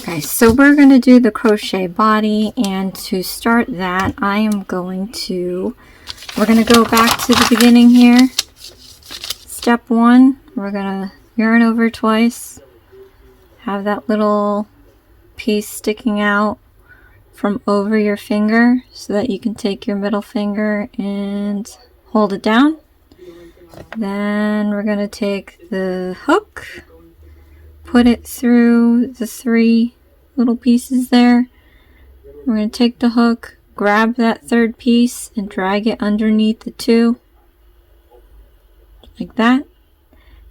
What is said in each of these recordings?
Okay, so we're going to do the crochet body, and to start that we're going to go back to the beginning here. Step 1, we're going to yarn over twice, have that little piece sticking out from over your finger so that you can take your middle finger and hold it down. Then we're going to take the hook, put it through the 3 little pieces there. We're going to take the hook, grab that 3rd piece and drag it underneath the 2 like that.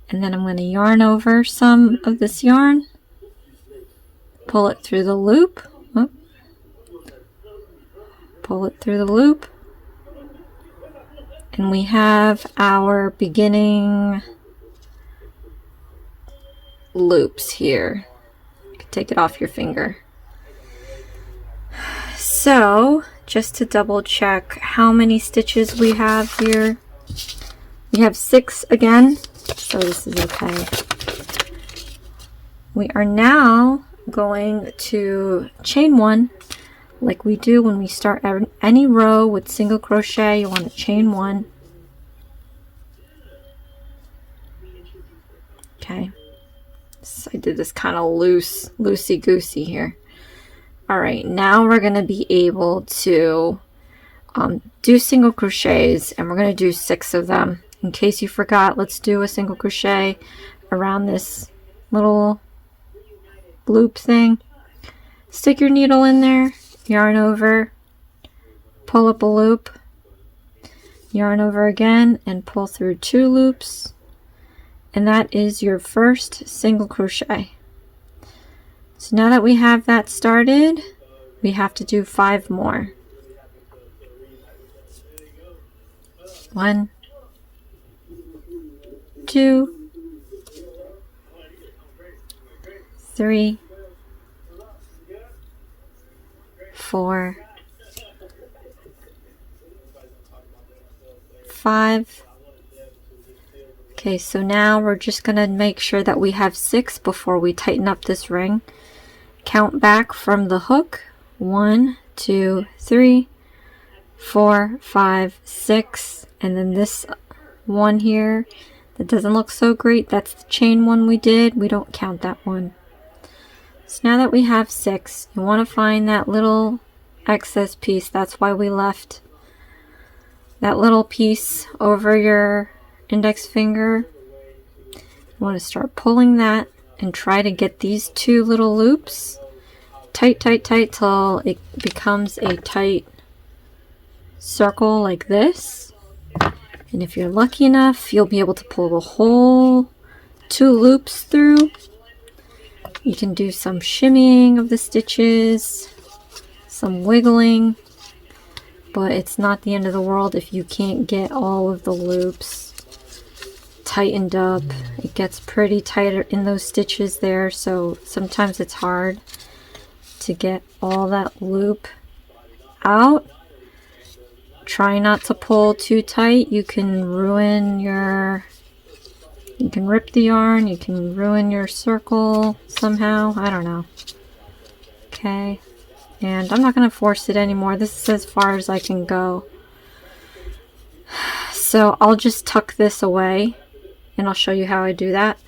And then I'm going to yarn over some of this yarn, pull it through the loop, pull it through the loop, and we have our beginning loops here. You can take it off your finger. So just to double check how many stitches we have here, we have 6 again, so this is okay. We are now going to chain 1 like we do when we start any row with single crochet. You want to chain 1. Okay, so I did this kind of loosey-goosey here. Alright, now we're going to be able to do single crochets, and we're going to do 6 of them. In case you forgot, let's do a single crochet around this little loop thing. Stick your needle in there, yarn over, pull up a loop, yarn over again, and pull through 2 loops, and that is your first single crochet. So now that we have that started, we have to do 5 more. 1, 2, 3, 4, 5. Okay, so now we're just going to make sure that we have 6 before we tighten up this ring. Count back from the hook. 1, 2, 3, 4, 5, 6, and then this one here that doesn't look so great, that's the chain one we did. We don't count that one. So now that we have 6, you want to find that little excess piece. That's why we left that little piece over your index finger. You want to start pulling that and try to get these 2 little loops tight till it becomes a tight circle like this. And if you're lucky enough, you'll be able to pull the whole 2 loops through. You can do some shimmying of the stitches, some wiggling, but it's not the end of the world if you can't get all of the loops tightened up. It gets pretty tight in those stitches there, so sometimes it's hard to get all that loop out. Try not to pull too tight. You can ruin your, you can rip the yarn, you can ruin your circle somehow. I don't know. Okay, and I'm not going to force it anymore. This is as far as I can go. So I'll just tuck this away and I'll show you how I do that.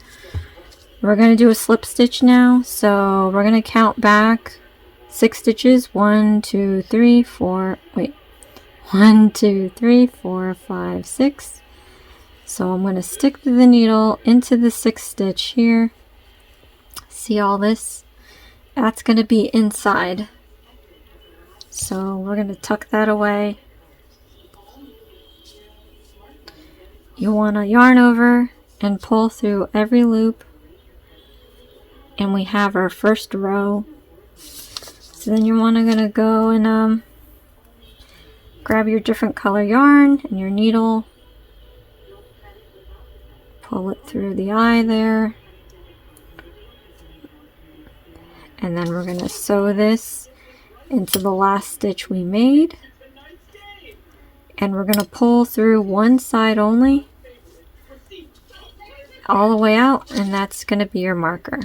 We're going to do a slip stitch now, so we're going to count back 6 stitches. 1, 2, 3, 4, wait. 1, 2, 3, 4, 5, 6. So I'm going to stick the needle into the 6th stitch here. See all this? That's going to be inside. So we're going to tuck that away. You want to yarn over and pull through every loop. And we have our first row. So then you're going to go and grab your different color yarn and your needle. Pull it through the eye there. And then we're going to sew this into the last stitch we made. And we're going to pull through one side only, all the way out, and that's going to be your marker.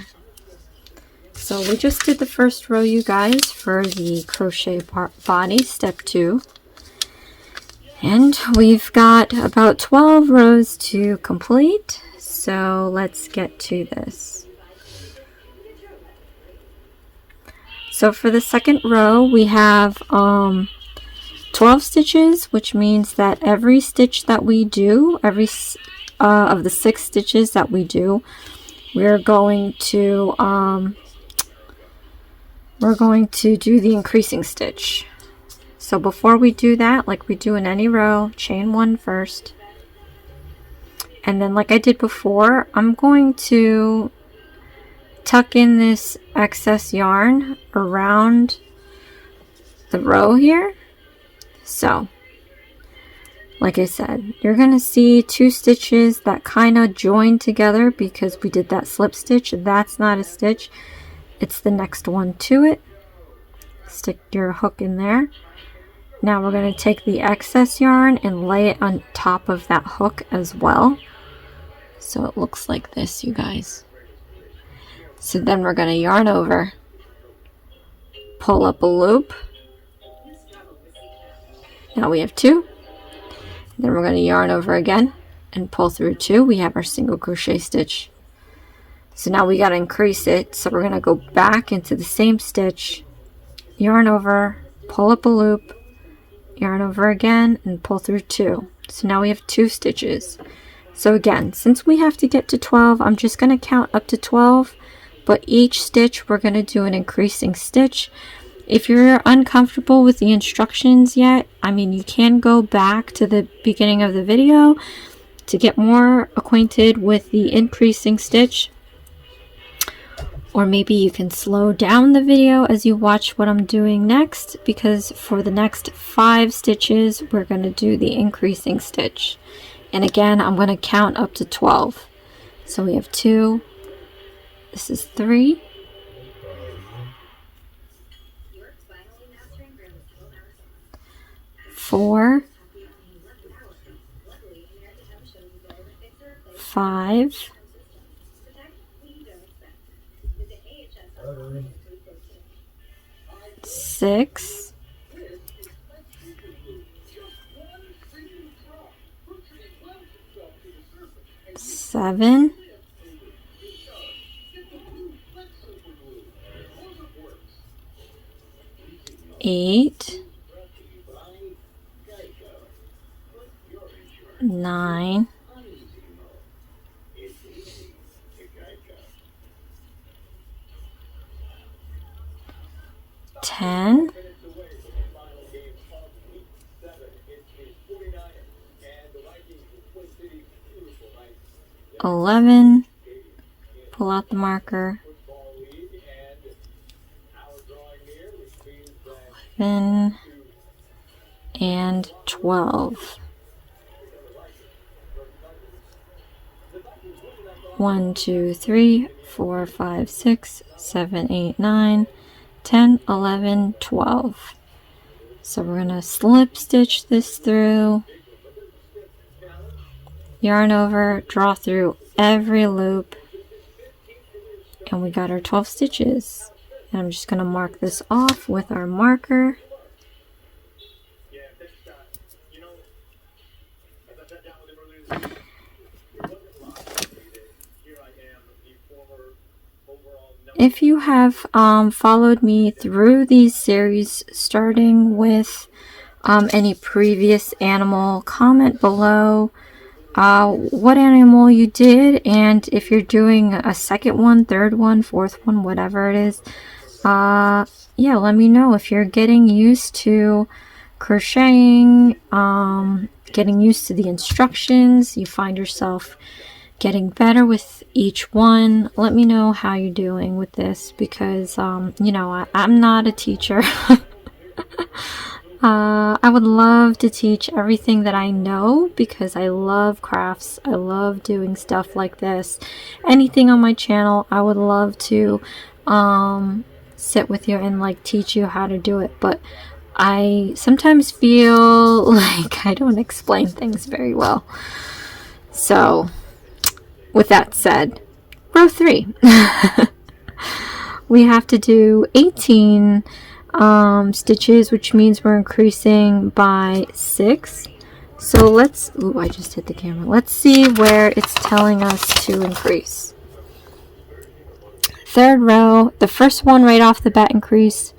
So we just did the first row, you guys, for the crochet body, step 2. And we've got about 12 rows to complete. So let's get to this. So for the second row, we have 12 stitches, which means that every stitch that we do, every of the 6 stitches that we do, we're going to do the increasing stitch. So before we do that, like we do in any row, chain 1 first. And then like I did before, I'm going to tuck in this excess yarn around the row here. So, like I said, you're going to see 2 stitches that kind of join together because we did that slip stitch. That's not a stitch. It's the next one to it. Stick your hook in there. Now we're going to take the excess yarn and lay it on top of that hook as well. So it looks like this, you guys. So then we're going to yarn over, pull up a loop. Now we have 2. Then we're going to yarn over again and pull through 2. We have our single crochet stitch. So now we got to increase it. So we're going to go back into the same stitch, yarn over, pull up a loop, yarn over again, and pull through 2. So now we have 2 stitches. So again, since we have to get to 12, I'm just going to count up to 12, but each stitch we're going to do an increasing stitch. If you're uncomfortable with the instructions yet, I mean, you can go back to the beginning of the video to get more acquainted with the increasing stitch. Or maybe you can slow down the video as you watch what I'm doing next, because for the next 5 stitches, we're going to do the increasing stitch. And again, I'm going to count up to 12. So we have 2, this is 3, 4, 5, 6, 7, 8, 9, 10, 11, pull out the marker, 11, and 12. 1, 2, 3, 4, 5, 6, 7, 8, 9, 10, 11, 12. So we're going to slip stitch this through, yarn over, draw through every loop, and we got our 12 stitches. And I'm just going to mark this off with our marker. If you have followed me through these series, starting with any previous animal, comment below what animal you did, and if you're doing a second one, third one, fourth one, whatever it is, yeah, let me know if you're getting used to crocheting, getting used to the instructions, you find yourself getting better with each one. Let me know how you're doing with this, because you know, I'm not a teacher. I would love to teach everything that I know, because I love crafts. I love doing stuff like this. Anything on my channel, I would love to sit with you and like teach you how to do it, but I sometimes feel like I don't explain things very well. So with that said, row 3. we have to do 18 stitches, which means we're increasing by 6. So let's, ooh, I just hit the camera. Let's see where it's telling us to increase. Third row, the first one right off the bat increase,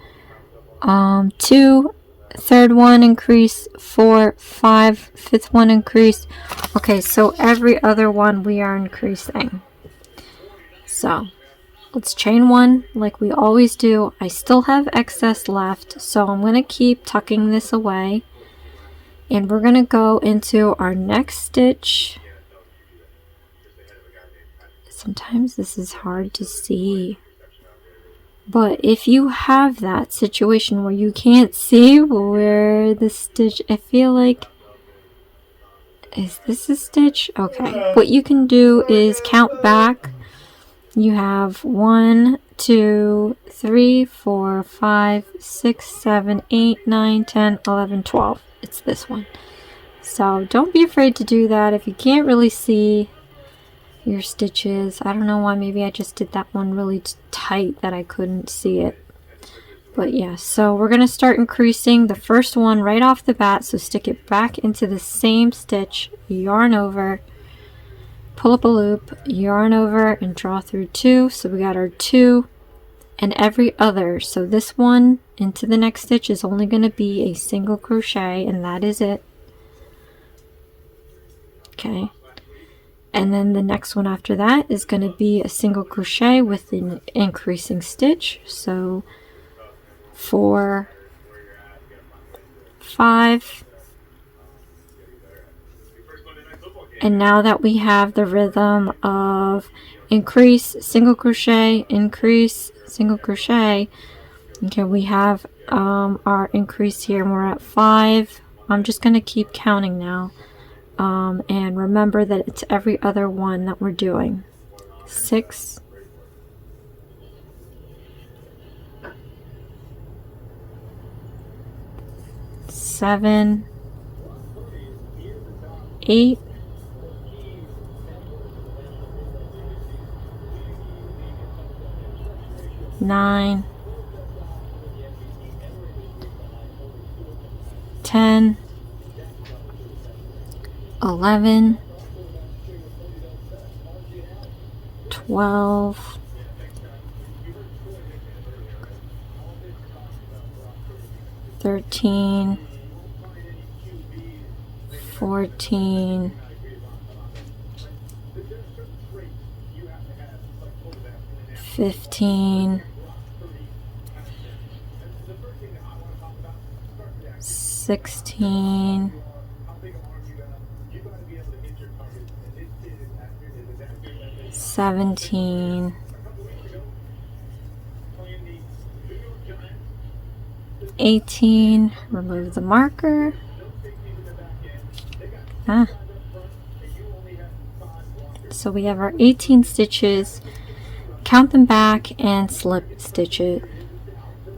2, third one increase, 4, 5, fifth one increase. Okay, so every other one we are increasing. So let's chain 1 like we always do. I still have excess left, so I'm going to keep tucking this away. And we're going to go into our next stitch. Sometimes this is hard to see. But if you have that situation where you can't see where the stitch, I feel like, is this a stitch? Okay. What you can do is count back. You have 1, 2, 3, 4, 5, 6, 7, 8, 9, 10, 11, 12. It's this one. So don't be afraid to do that if you can't really see your stitches. I don't know why, maybe I just did that one really tight that I couldn't see it. But yeah, so we're going to start increasing the first one right off the bat. So stick it back into the same stitch, yarn over, pull up a loop, yarn over, and draw through 2. So we got our 2 and every other. So this one into the next stitch is only going to be a single crochet, and that is it. Okay. And then the next one after that is going to be a single crochet with an increasing stitch. So 4, 5. And now that we have the rhythm of increase, single crochet, increase, single crochet, okay, we have our increase here, and we're at 5. I'm just going to keep counting now. And remember that it's every other one that we're doing. 6, 7, 8, 9, 10, 11, 12, 13, 14, 15, 16, 17, 18, remove the marker. So we have our 18 stitches. Count them back and slip stitch it.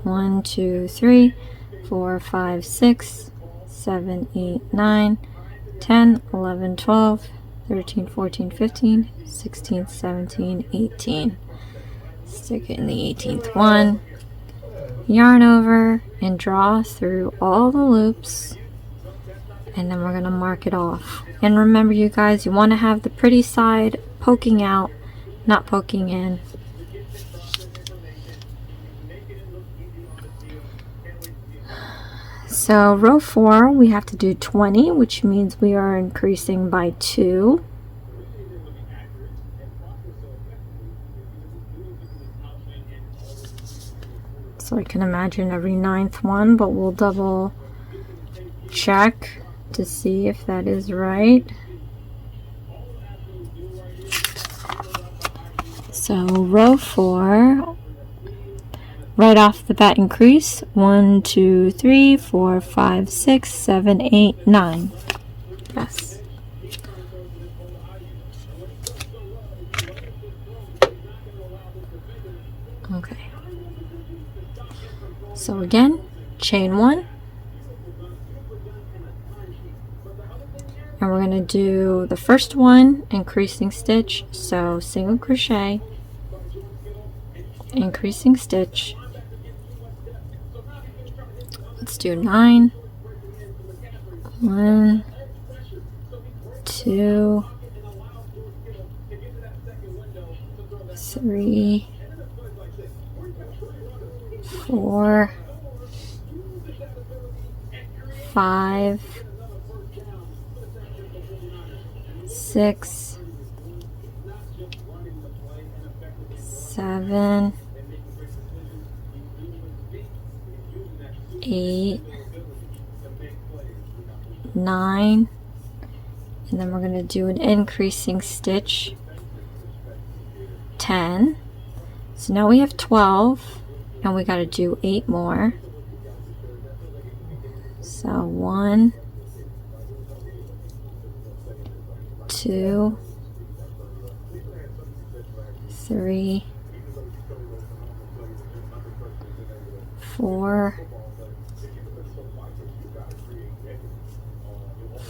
1, 2, 3, 4, 5, 6, 7, 8, 9, 10, 11, 12, 13, 14, 15, 16, 17, 18. Stick it in the 18th one. Yarn over and draw through all the loops. And then we're going to mark it off. And remember, you guys, you want to have the pretty side poking out, not poking in. So row 4, we have to do 20, which means we are increasing by 2. So I can imagine every 9th one, but we'll double check to see if that is right. So row 4, right off the bat increase, 1, 2, 3, 4, 5, 6, 7, 8, 9. Yes. Okay. So again, chain 1. And we're going to do the first one, increasing stitch, so single crochet, increasing stitch. Let's do 9. 1, 2, 3, 4, 5, 6, 7, 8, 9, and then we're going to do an increasing stitch, 10. So now we have 12, and we got to do 8 more. So 1, 2, 3, 4,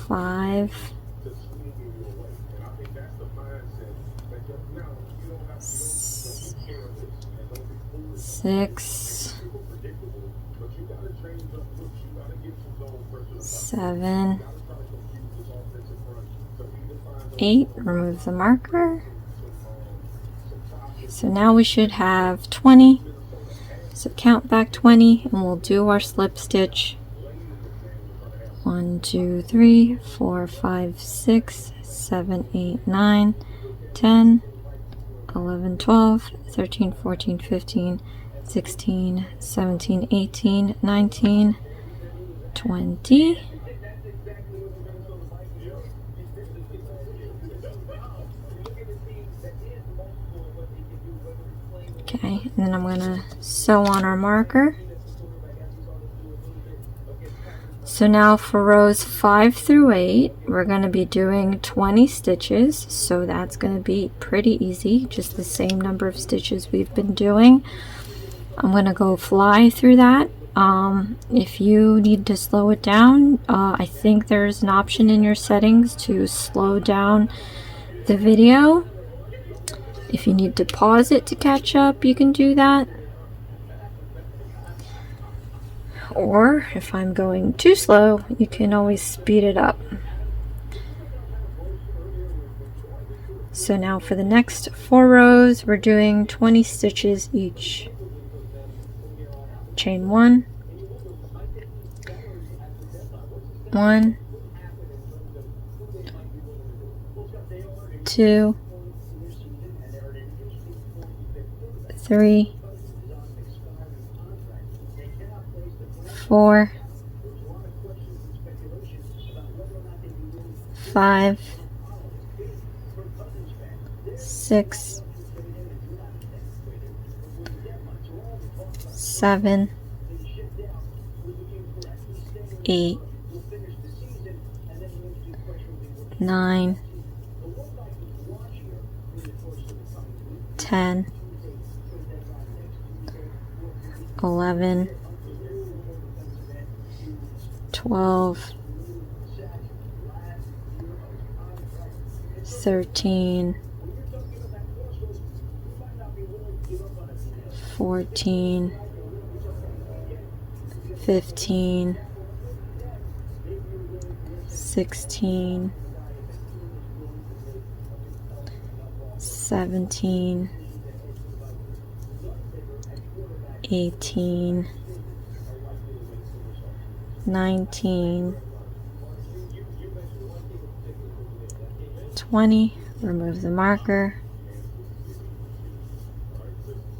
5, 6, 7, 8. Remove the marker. So now we should have 20. So count back 20 and we'll do our slip stitch. 1, 2, 3, 4, 5, 6, 7, 8, 9, 10, 11, 12, 13, 14, 15, 16, 17, 18, 19, 20. Okay, and then I'm going to sew on our marker. So now for rows 5 through 8, we're going to be doing 20 stitches. So that's going to be pretty easy, just the same number of stitches we've been doing. I'm going to go fly through that. If you need to slow it down, I think there's an option in your settings to slow down the video. If you need to pause it to catch up, you can do that. Or if I'm going too slow, you can always speed it up. So now for the next 4 rows, we're doing 20 stitches each. Chain 1, 1, 2, 3, 4, 5, 6, 7, 8, 9, 10, 11, 12, 13, 14, 15, 16, 17, 18, 19, 20. Remove the marker.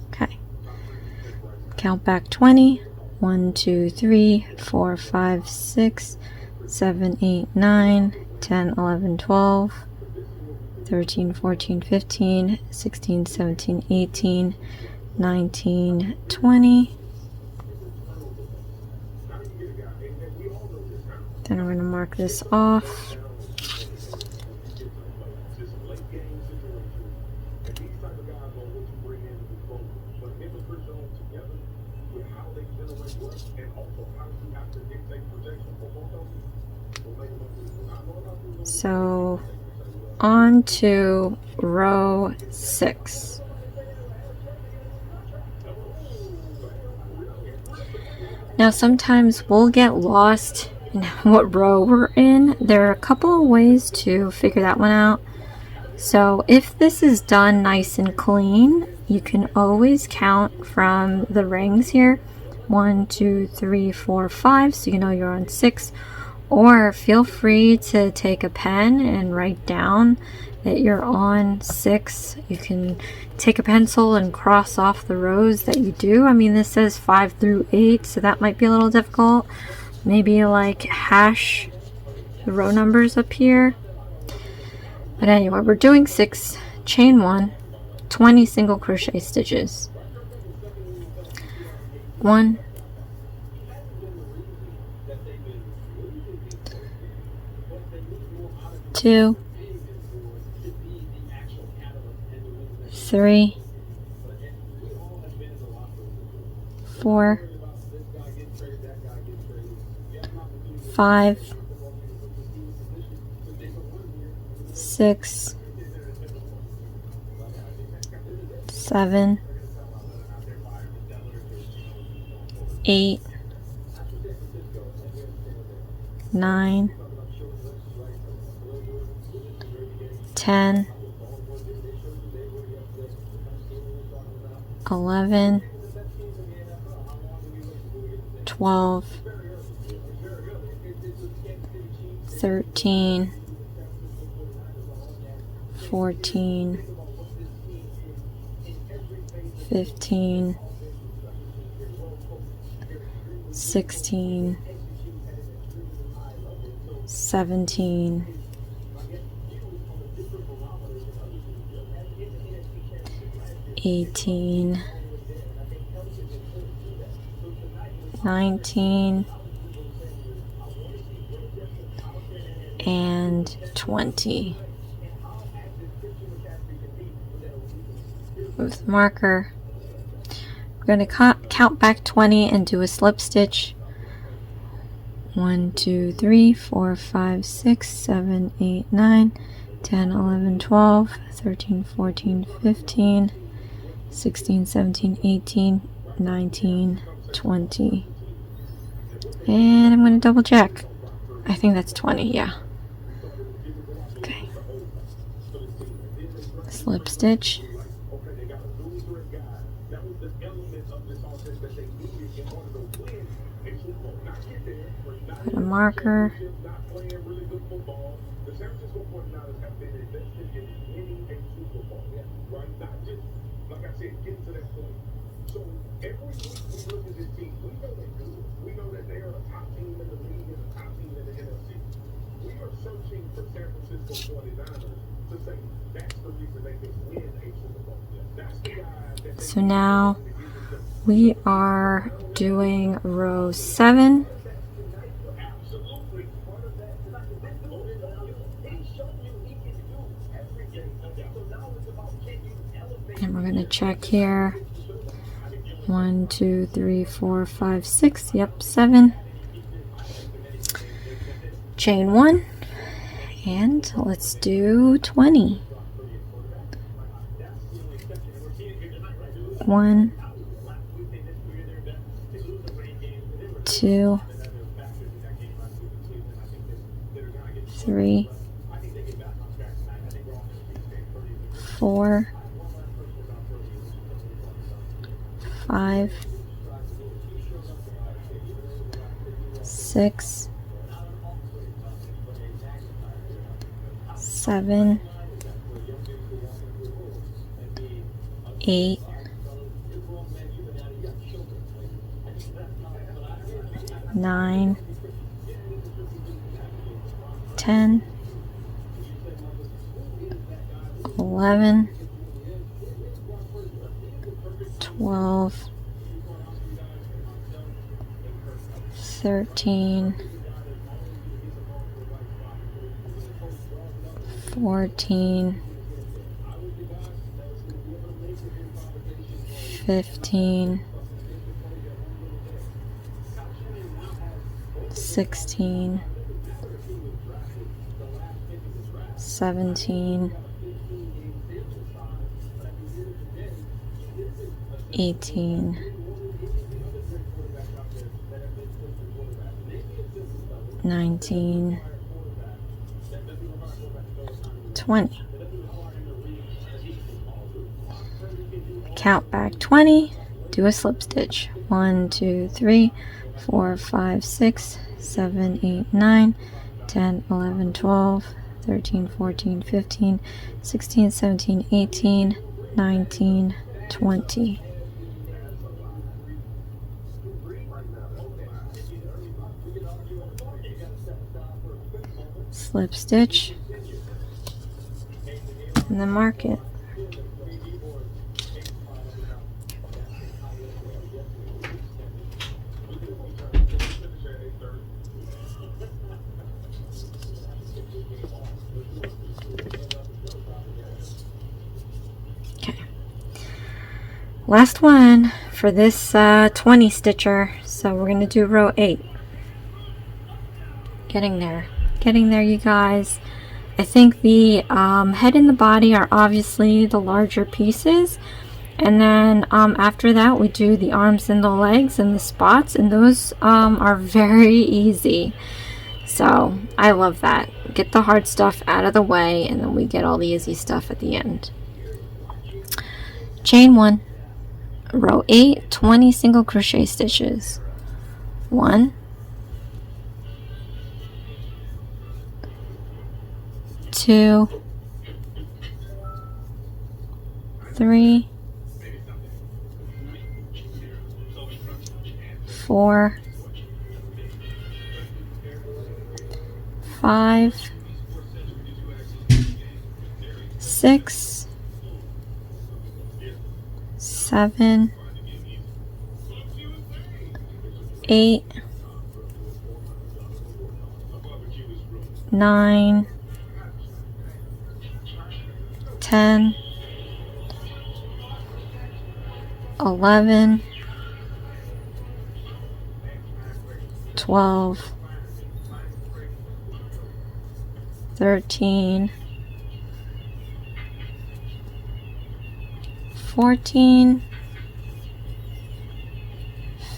Okay. Count back 20. 1, 2, 3, 4, 5, 6, 7, 8, 9, 10, 11, 12, 13, 14, 15, 16, 17, 18, 19, 20. Then we're going to mark this off. So on to row 6. Now sometimes we'll get lost in what row we're in. There are a couple of ways to figure that one out. So if this is done nice and clean, you can always count from the rings here. 1, 2, 3, 4, 5, so you know you're on 6. Or feel free to take a pen and write down that you're on 6. You can take a pencil and cross off the rows that you do. I mean, this says 5 through 8, so that might be a little difficult. Maybe like hash the row numbers up here. But anyway, we're doing 6, chain 1, 20 single crochet stitches. 1, 2, 3, 4, 5, 6, 7, 8, 9, 10, 11, 12, 13, 14, 15, 16, 17, 18, 19, and 20. Move the marker. We're going to count back 20 and do a slip stitch. 1, 2, 3, 4, 5, 6, 7, 8, 9, 10, 11, 12, 13, 14, 15, 16, 17, 18, 19, 20. And I'm going to double check. I think that's 20, yeah. Okay. Slip stitch. Put a marker. So now we are doing row 7. And we're going to check here. 1, 2, 3, 4, 5, 6. Yep, 7. Chain 1. And let's do 20. 1, 2, 3, 4, 5, 6, 7, 8, 9, 10, 11, 12, 13, 14, 15, 16, 17, 18, 19, 20. Count back 20, do a slip stitch. 1, 2, 3, 4, 5, 6, 7, 8, 9, 10, 11, 12, 13, 14, 15, 16, 17, 18, 19, 20. Slip stitch and then mark it. Okay, last one for this 20 stitcher, so we're going to do row 8. Getting there, you guys. I think the head and the body are obviously the larger pieces, and then after that we do the arms and the legs and the spots, and those are very easy. So I love that. Get the hard stuff out of the way, and then we get all the easy stuff at the end. Chain 1, row 8, 20 single crochet stitches. 1, 2, 3, 4, 5, 6, 7, 8, 9, 10, 11, 12, 13, 14,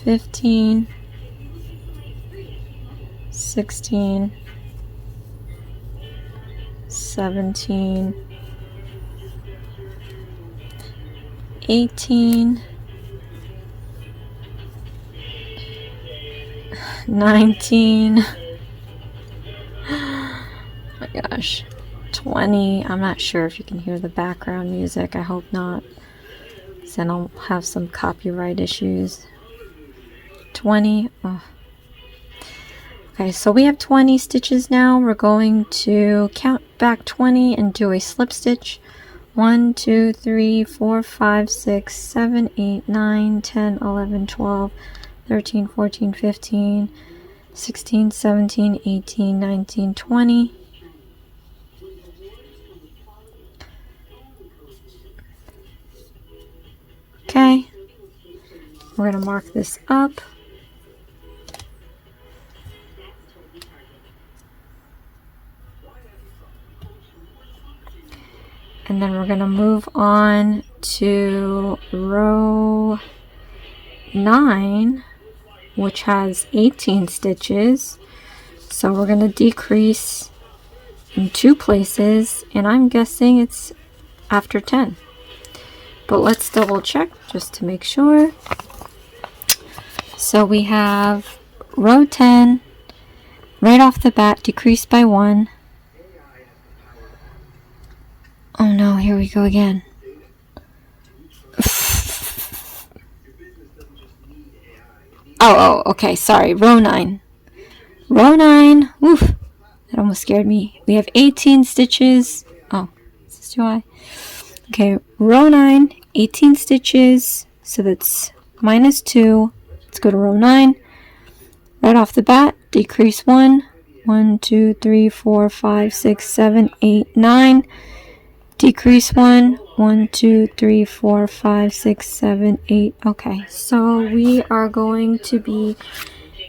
15, 16, 17, 18, 19, oh my gosh, 20. I'm not sure if you can hear the background music. I hope not, because then I'll have some copyright issues. 20. Oh. Okay, so we have 20 stitches now. We're going to count back 20 and do a slip stitch. 1, 2, 3, 4, 5, 6, 7, 8, 9, 10, 11, 12, 13, 14, 15, 16, 17, 18, 19, 20. Okay, we're going to mark this up. And then we're going to move on to row 9, which has 18 stitches. So we're going to decrease in 2 places, and I'm guessing it's after 10. But let's double check just to make sure. So we have row 10, right off the bat, decrease by 1. Oh no, here we go again. Oh, okay, sorry, row 9. Row 9, woof, that almost scared me. We have 18 stitches. Oh, is this too high? Okay, row 9, 18 stitches, so that's minus 2. Let's go to row 9. Right off the bat, decrease 1. 1, 2, 3, 4, 5, 6, 7, 8, 9. Decrease 1. 1, 2, 3, 4, 5, 6, 7, 8. Okay, so we are going to be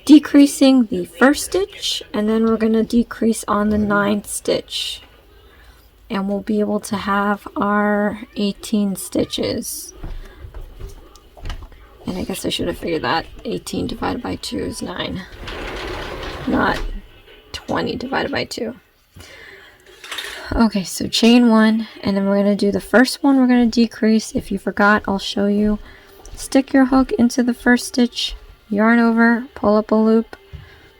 decreasing the first stitch, and then we're going to decrease on the 9th stitch. And we'll be able to have our 18 stitches. And I guess I should have figured that 18 divided by 2 is 9. Not 20 divided by 2. Okay, so chain 1, and then we're going to do the first one. We're going to decrease. If you forgot, I'll show you. Stick your hook into the first stitch, yarn over, pull up a loop,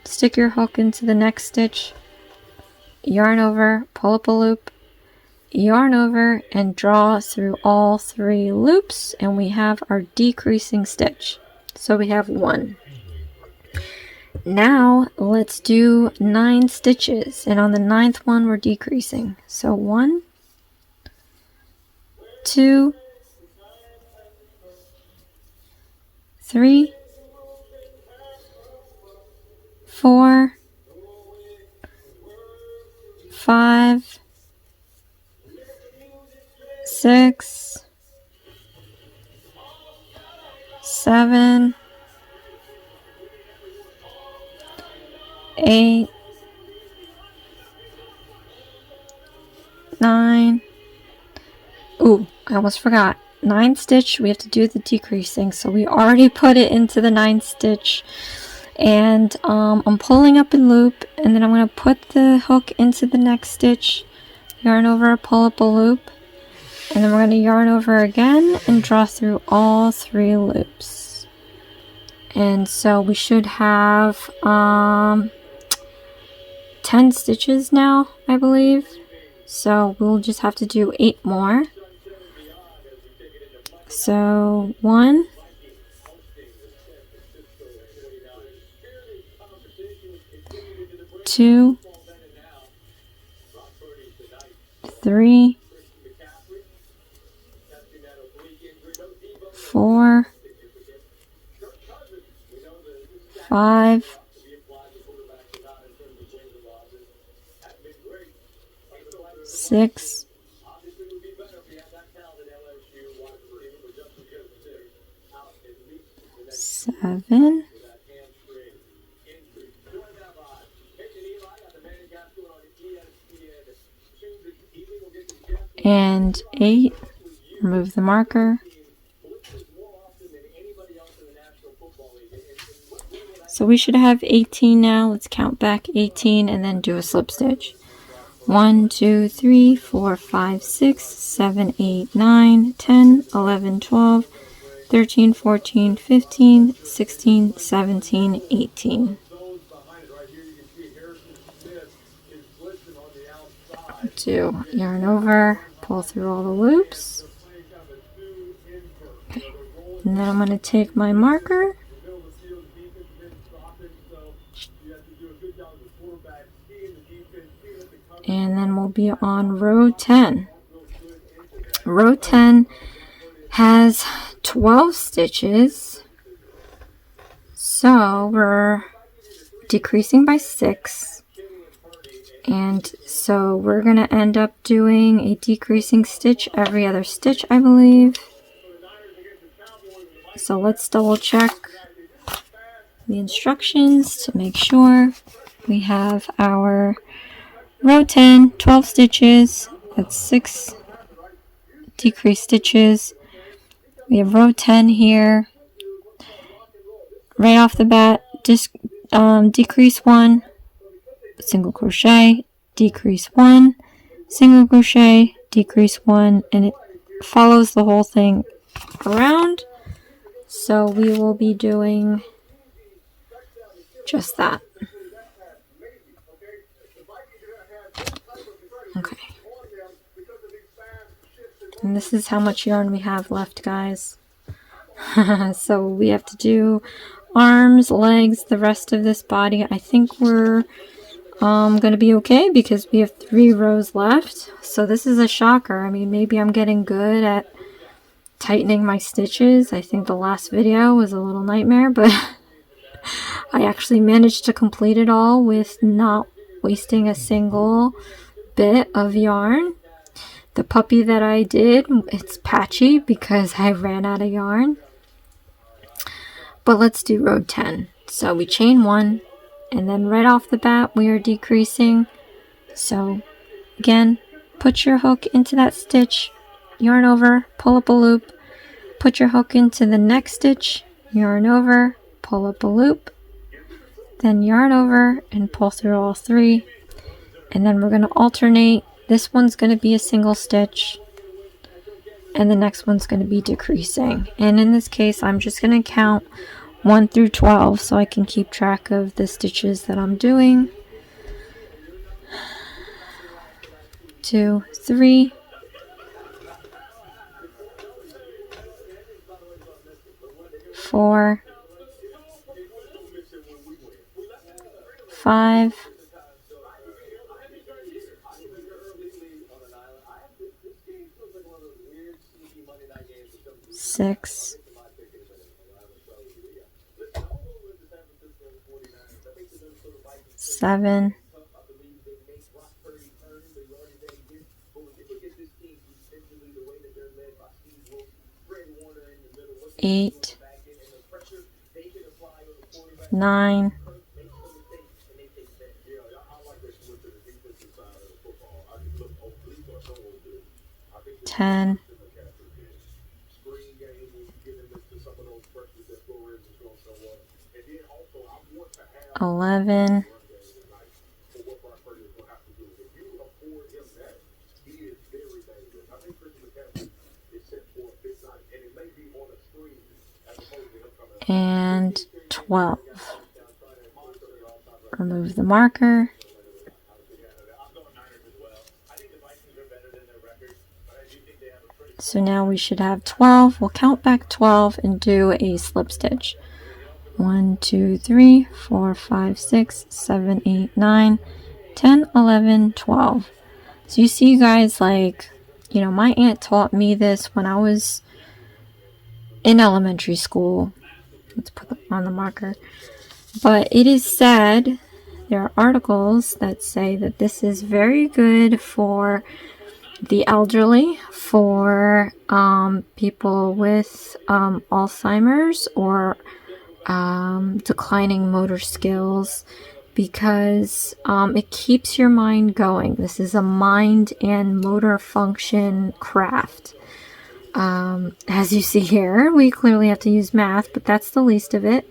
stick your hook into the next stitch, yarn over, pull up a loop, yarn over, and draw through all 3 loops, and we have our decreasing stitch. So we have 1. Now let's do 9 stitches, and on the 9th one we're decreasing. So 1, 2, 3, 4, 5, 6, 7, 8, 9. Ooh, I almost forgot. 9 stitch, we have to do the decreasing. So we already put it into the 9th stitch. And I'm pulling up a loop, and then I'm going to put the hook into the next stitch, yarn over, pull up a loop, and then we're going to yarn over again and draw through all 3 loops. And so we should have 10 stitches now, I believe. So we'll just have to do 8 more. So 1, 2, 3, 4, 5, 6, 7, and 8. Remove the marker. So we should have 18 now. Let's count back 18 and then do a slip stitch. 1, 2, 3, 4, 5, 6, 7, 8, 9, 10, 11, 12, 13, 14, 15, 16, 17, 18. Do yarn over, pull through all the loops. Okay. And then I'm going to take my marker and then we'll be on row 10. Row 10 has 12 stitches, so we're decreasing by 6, and so we're going to end up doing a decreasing stitch every other stitch, I believe. So let's double check the instructions to make sure. We have our row 10, 12 stitches, that's 6 decreased stitches. We have row 10 here. Right off the bat, decrease 1, single crochet, decrease 1, single crochet, decrease 1, and it follows the whole thing around. So we will be doing just that. Okay. And this is how much yarn we have left, guys. So we have to do arms, legs, the rest of this body. I think we're going to be okay because we have 3 rows left. So this is a shocker. I mean, maybe I'm getting good at tightening my stitches. I think the last video was a little nightmare, but I actually managed to complete it all with not wasting a single bit of yarn. The puppy that I did, it's patchy because I ran out of yarn. But let's do row 10. So we chain 1, and then right off the bat we are decreasing. So again, put your hook into that stitch, yarn over, pull up a loop, put your hook into the next stitch, yarn over, pull up a loop, then yarn over and pull through all 3, and then we're going to alternate. This one's going to be a single stitch and the next one's going to be decreasing, and in this case I'm just going to count 1 through 12 so I can keep track of the stitches that I'm doing. 2, 3, 4, 5, 6, 7, 8, 9, 10, 11, 12. Remove the marker. So now we should have 12. We'll count back 12 and do a slip stitch. 1, 2, 3, 4, 5, 6, 7, 8, 9, 10, 11, 12. So you see, guys, like, you know, my aunt taught me this when I was in elementary school. Let's put on the marker. But it is said, there are articles that say that this is very good for the elderly, for people with Alzheimer's or declining motor skills, because it keeps your mind going. This is a mind and motor function craft. As you see here, we clearly have to use math, but that's the least of it.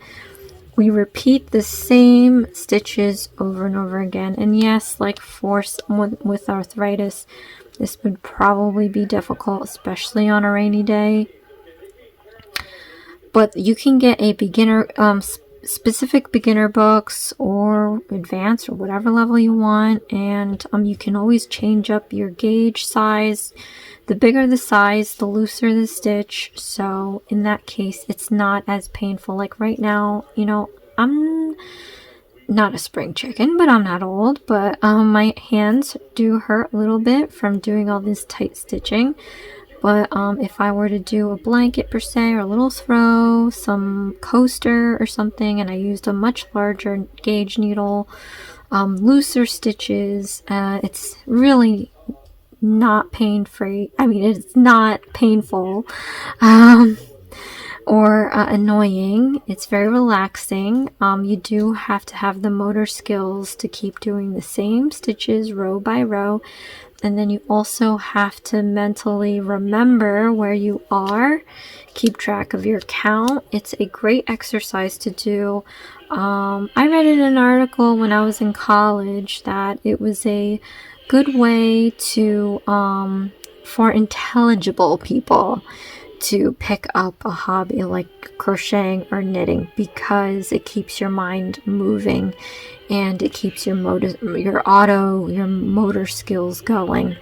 We repeat the same stitches over and over again. And yes, like for someone with arthritis, this would probably be difficult, especially on a rainy day. But you can get a beginner, specific beginner books or advanced or whatever level you want. And you can always change up your gauge size. The bigger the size, the looser the stitch. So in that case, it's not as painful. Like right now, you know, I'm not a spring chicken, but I'm not old. But my hands do hurt a little bit from doing all this tight stitching. But if I were to do a blanket per se, or a little throw, some coaster or something, and I used a much larger gauge needle, looser stitches, it's really not pain-free. I mean, it's not painful or annoying. It's very relaxing. You do have to have the motor skills to keep doing the same stitches row by row. And then you also have to mentally remember where you are, keep track of your count. It's a great exercise to do. I read in an article when I was in college that it was a good way to, for intelligible people to pick up a hobby like crocheting or knitting, because it keeps your mind moving and it keeps your motor skills going.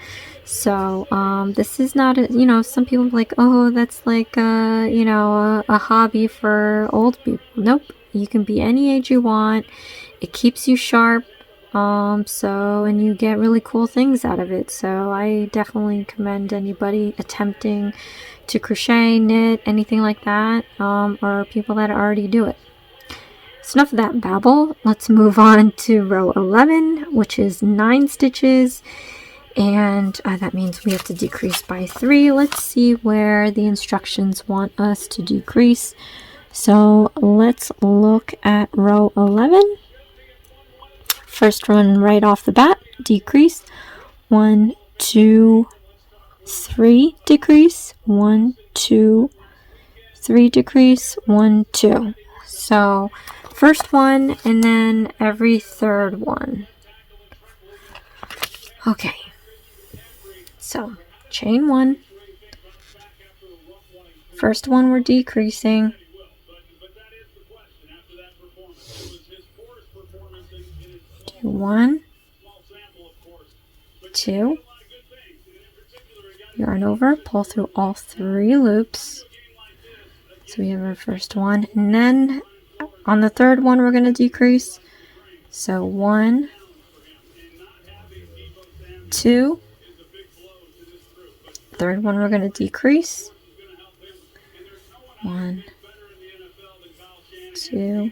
So this is not a, you know, some people are like, oh, that's like you know, a hobby for old people. Nope, you can be any age you want. It keeps you sharp. And you get really cool things out of it. So I definitely commend anybody attempting to crochet, knit, anything like that, or people that already do it. So enough of that babble. Let's move on to row 11, which is 9 stitches, and that means we have to decrease by 3. Let's see where the instructions want us to decrease. So let's look at row 11. First one right off the bat, decrease, 1, 2, 3, decrease, 1, 2, 3, decrease, 1, 2. So first one and then every third one. Okay, so chain 1, first one we're decreasing, do 1, 2, yarn over, pull through all 3 loops. So we have our first one, and then on the third one we're going to decrease. So 1, 2, third one we're going to decrease. 1, 2,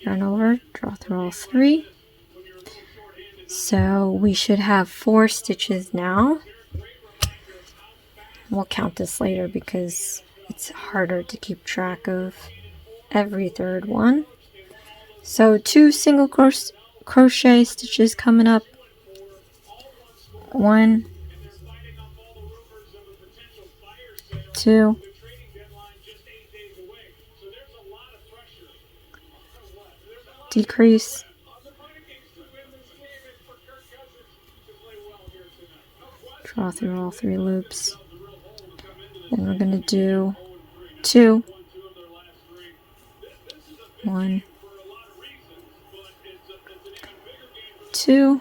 yarn over, draw through all 3. So we should have 4 stitches now. We'll count this later because it's harder to keep track of every third one. So 2 single crochet stitches coming up. 1, 2, decrease, draw through all 3 loops. Then we're going to do 2, 1, 2,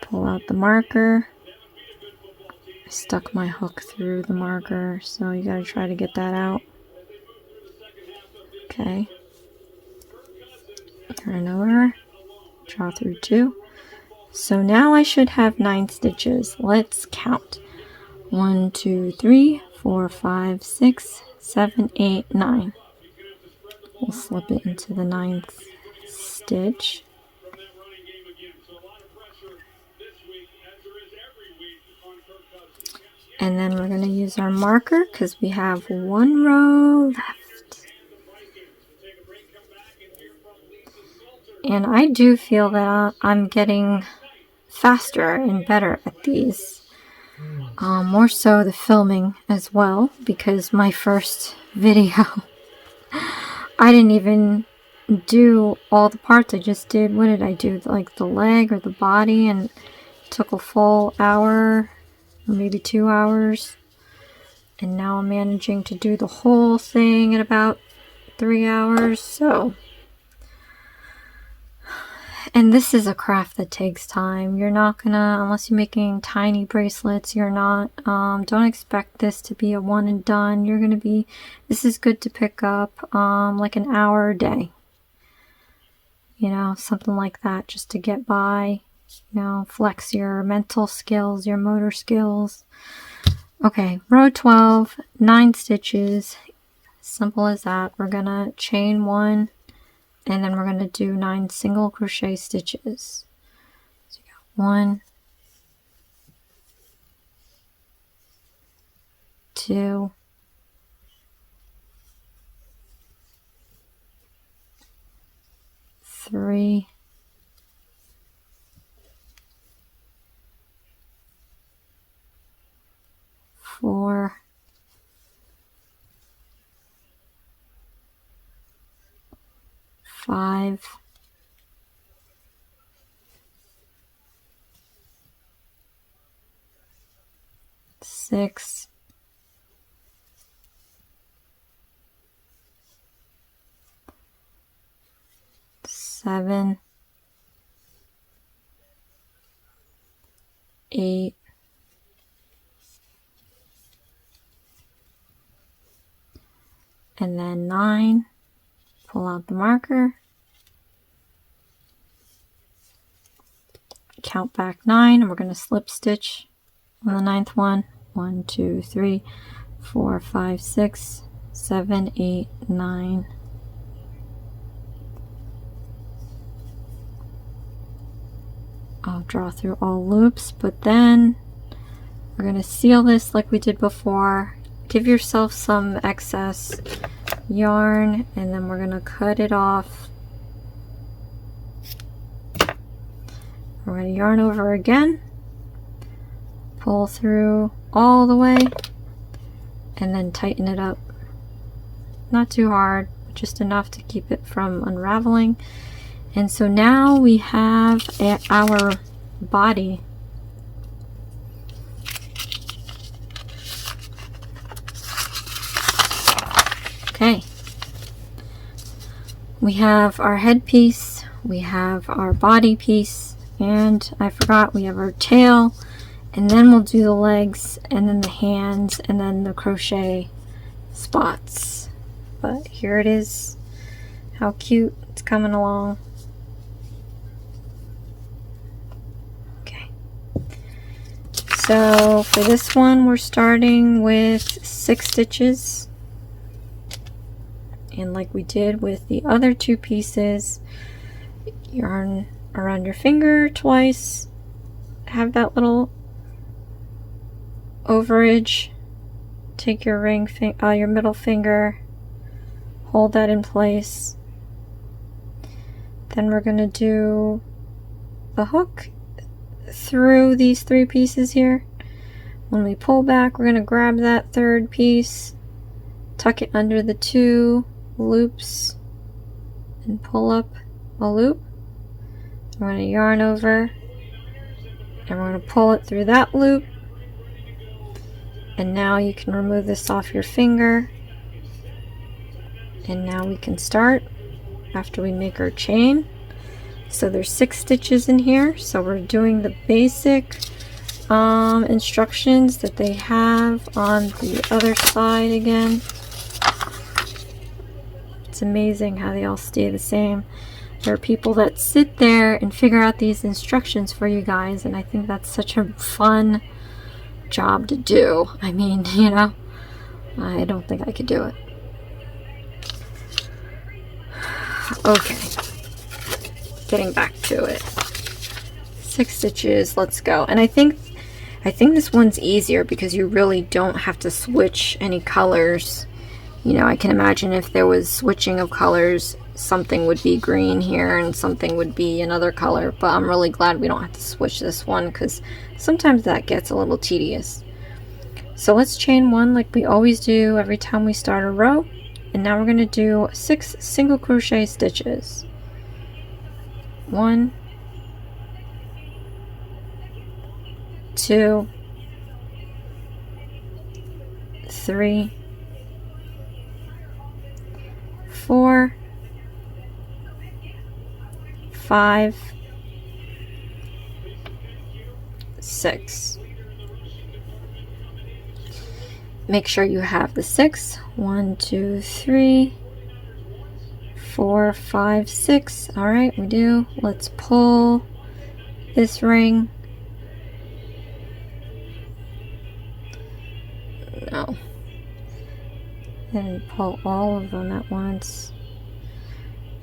pull out the marker. I stuck my hook through the marker, so you gotta try to get that out. Okay, turn over, draw through 2. So now I should have 9 stitches. Let's count. 1, 2, 3, 4, 5, 6, 7, 8, 9. We'll slip it into the 9th stitch. And then we're going to use our marker because we have 1 row left. And I do feel that I'm getting faster and better at these. More so the filming as well, because my first video I didn't even do all the parts. I just did, what did I do, like the leg or the body, and it took a full hour or maybe 2 hours, and now I'm managing to do the whole thing in about 3 hours. So, and this is a craft that takes time. You're not gonna, unless you're making tiny bracelets, you're not, don't expect this to be a one and done. You're gonna be, this is good to pick up, like an hour a day. You know, something like that, just to get by, you know, flex your mental skills, your motor skills. Okay, row 12, 9 stitches, simple as that. We're gonna chain 1, and then we're going to do 9 single crochet stitches. So you got 1, 2, 3, 4, 5, 6, 7, 8, 9. Pull out the marker, count back 9, and we're going to slip stitch on the 9th one. 1, 2, 3, 4, 5, 6, 7, 8, 9. I'll draw through all loops, but then we're going to seal this like we did before. Give yourself some excess yarn, and then we're going to cut it off. We're going to yarn over again, pull through all the way, and then tighten it up. Not too hard, just enough to keep it from unraveling. And so now we have our body. Okay. We have our headpiece, we have our body piece, and I forgot we have our tail, and then we'll do the legs, and then the hands, and then the crochet spots. But here it is. How cute. It's coming along. Okay. So for this one, we're starting with 6 stitches. And like we did with the other 2 pieces, yarn around your finger twice, have that little overage, take your your middle finger, hold that in place. Then we're going to do the hook through these 3 pieces here. When we pull back, we're going to grab that 3rd piece, tuck it under the 2 loops, and pull up a loop. We're going to yarn over, and we're going to pull it through that loop. And now you can remove this off your finger. And now we can start after we make our chain. So there's 6 stitches in here. So we're doing the basic instructions that they have on the other side again. It's amazing how they all stay the same. There are people that sit there and figure out these instructions for you guys, and I think that's such a fun job to do. I mean, you know, I don't think I could do it. Okay, getting back to it. 6 stitches, let's go. And I think this one's easier because you really don't have to switch any colors. You know, I can imagine if there was switching of colors, something would be green here and something would be another color, but I'm really glad we don't have to switch this one because sometimes that gets a little tedious. So let's chain 1 like we always do every time we start a row, and now we're going to do 6 single crochet stitches. 1, 2, 3, 4, 5, 6. Make sure you have the 6. 1, 2, 3, 4, 5, 6. All right, we do. Let's pull this ring. No. And pull all of them at once.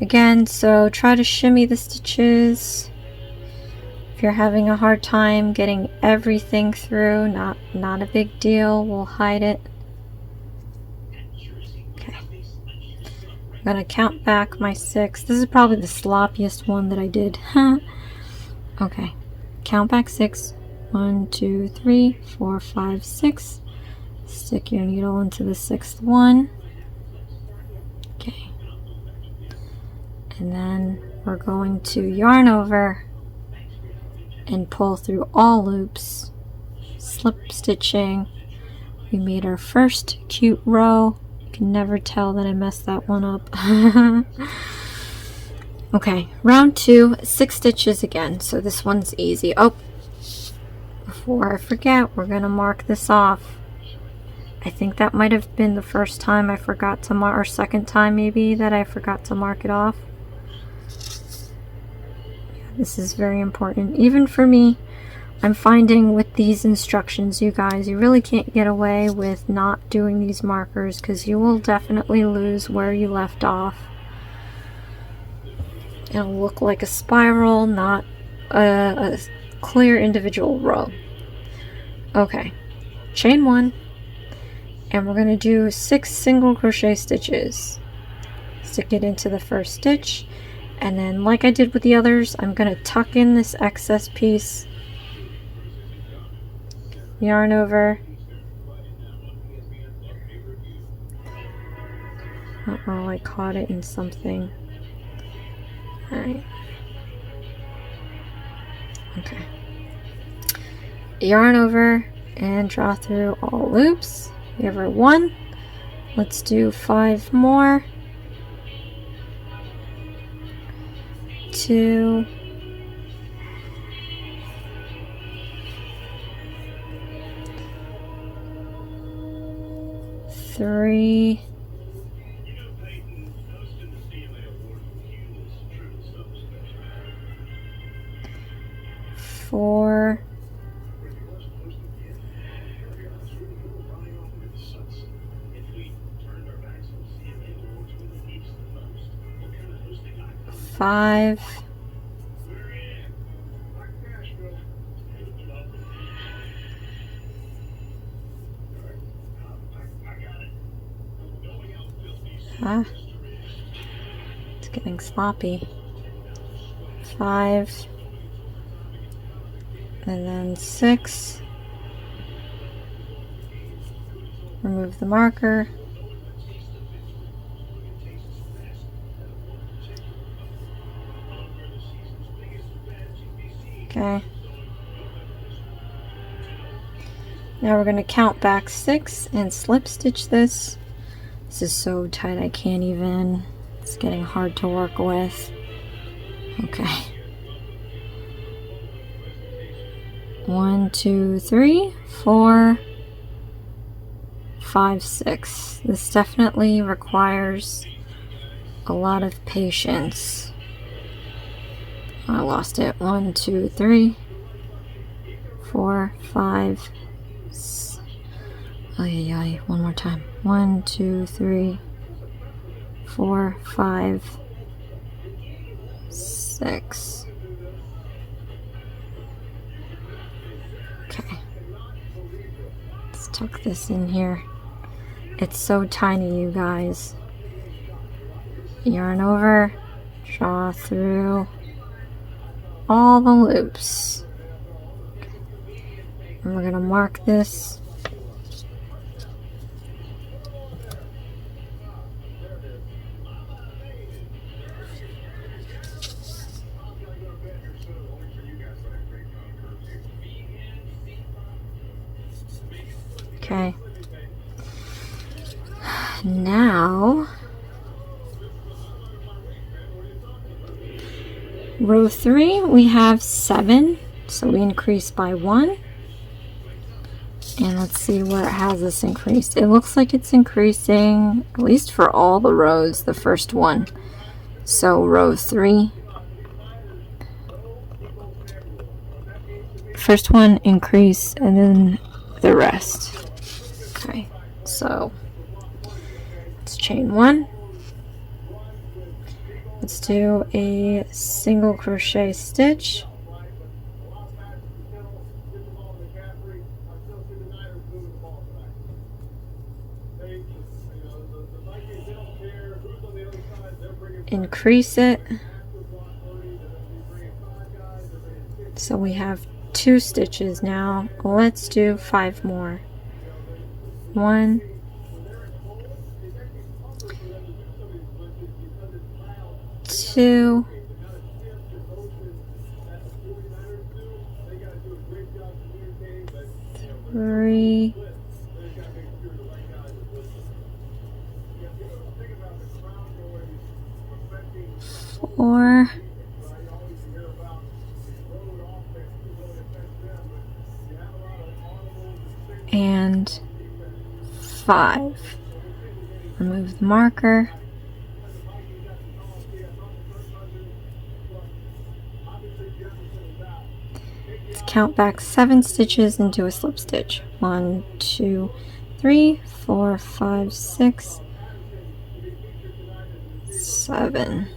Again, so try to shimmy the stitches. If you're having a hard time getting everything through, not a big deal. We'll hide it. Okay. I'm gonna count back my 6. This is probably the sloppiest one that I did. Okay. Count back 6. 1, 2, 3, 4, 5, 6. Stick your needle into the 6th one. Okay. And then we're going to yarn over and pull through all loops, slip stitching. We made our first cute row. You can never tell that I messed that one up. Okay, round 2, 6 stitches again. So this one's easy. Oh, before I forget, we're gonna mark this off. I think that might have been the first time I forgot to mark, or second time maybe, that I forgot to mark it off. This is very important, even for me. I'm finding with these instructions, you guys, you really can't get away with not doing these markers because you will definitely lose where you left off. It'll look like a spiral, not a clear individual row. Okay, chain 1, and we're going to do 6 single crochet stitches. Stick it into the first stitch. And then, like I did with the others, I'm going to tuck in this excess piece, yarn over, Uh-oh, I caught it in something. Alright. Okay. Yarn over and draw through all loops. We have our 1. Let's do 5 more. 2. 3. 4. 5. 'It's getting sloppy. 5. And then 6. Remove the marker. Okay. Now we're going to count back 6 and slip stitch this. This is so tight I can't even. It's getting hard to work with. Okay. 1, 2, 3, 4, 5, 6. This definitely requires a lot of patience. I lost it. 1, 2, 3, 4, 5. Ay, one more time. 1, 2, 3, 4, 5, 6. Okay. Let's tuck this in here. It's so tiny, you guys. Yarn over, draw through all the loops. Okay. And we're going to mark this. Okay. Now, row 3, we have 7, so we increase by 1. And let's see where it has us increased. It looks like it's increasing, at least for all the rows, the first one. So row 3. First one increase, and then the rest. Okay, so let's chain 1. Let's do a single crochet stitch. Increase it. So we have 2 stitches now. Let's do 5 more. 1, 2, 3, 4, and 5. Remove the marker. Let's count back 7 stitches and do a slip stitch. 1, 2, 3, 4, 5, 6, 7.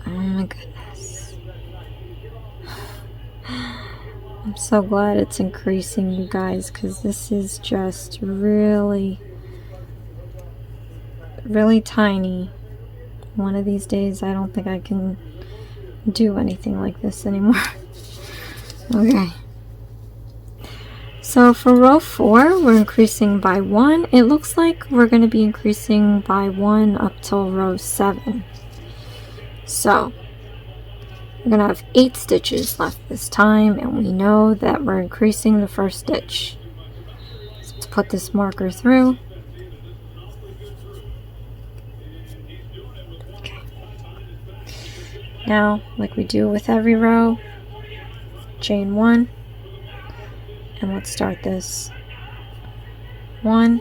Oh my goodness. I'm so glad it's increasing, you guys, because this is just really, really tiny. One of these days I don't think I can do anything like this anymore. Okay. So for row 4, we're increasing by 1. It looks like we're going to be increasing by 1 up till row 7. So we're going to have 8 stitches left this time, and we know that we're increasing the first stitch. So let's put this marker through. Okay. Now, like we do with every row, chain 1. And let's start this. 1,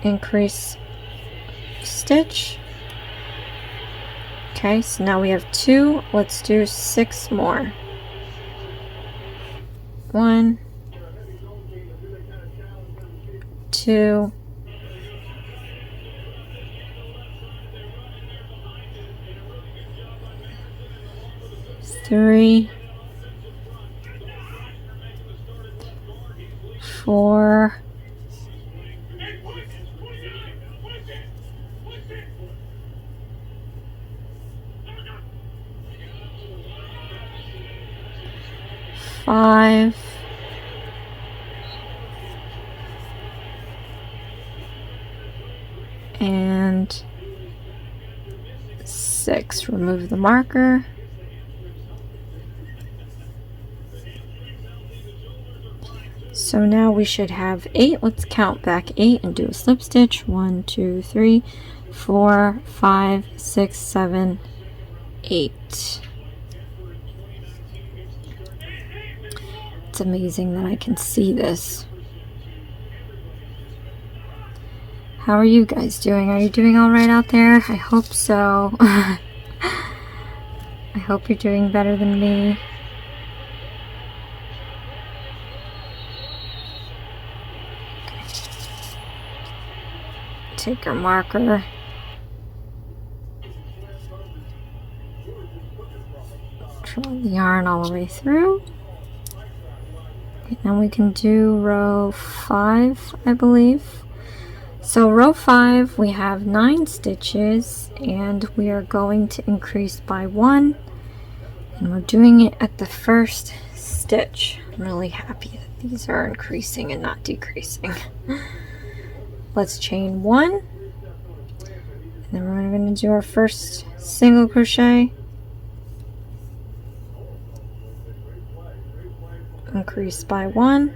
increase stitch. Okay, so now we have 2. Let's do 6 more. 1, 2, 3, 4, 5, and 6. Remove the marker. So now we should have 8. Let's count back 8 and do a slip stitch. 1, 2, 3, 4, 5, 6, 7, 8. It's amazing that I can see this. How are you guys doing? Are you doing all right out there? I hope so. I hope you're doing better than me. Take our marker. Draw the yarn all the way through. Okay, now we can do row 5, I believe. So row 5, we have 9 stitches, and we are going to increase by 1, and we're doing it at the first stitch. I'm really happy that these are increasing and not decreasing. Let's chain 1, and then we're going to do our first single crochet, increase by 1.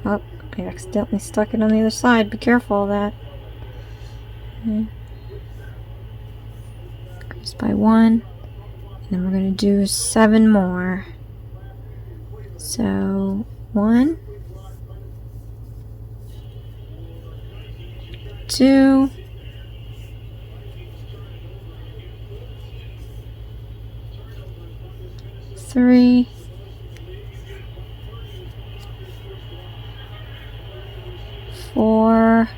Oh, I accidentally stuck it on the other side. Be careful of that. Increase by 1, and then we're going to do 7 more. So 1, 2, 3, 4,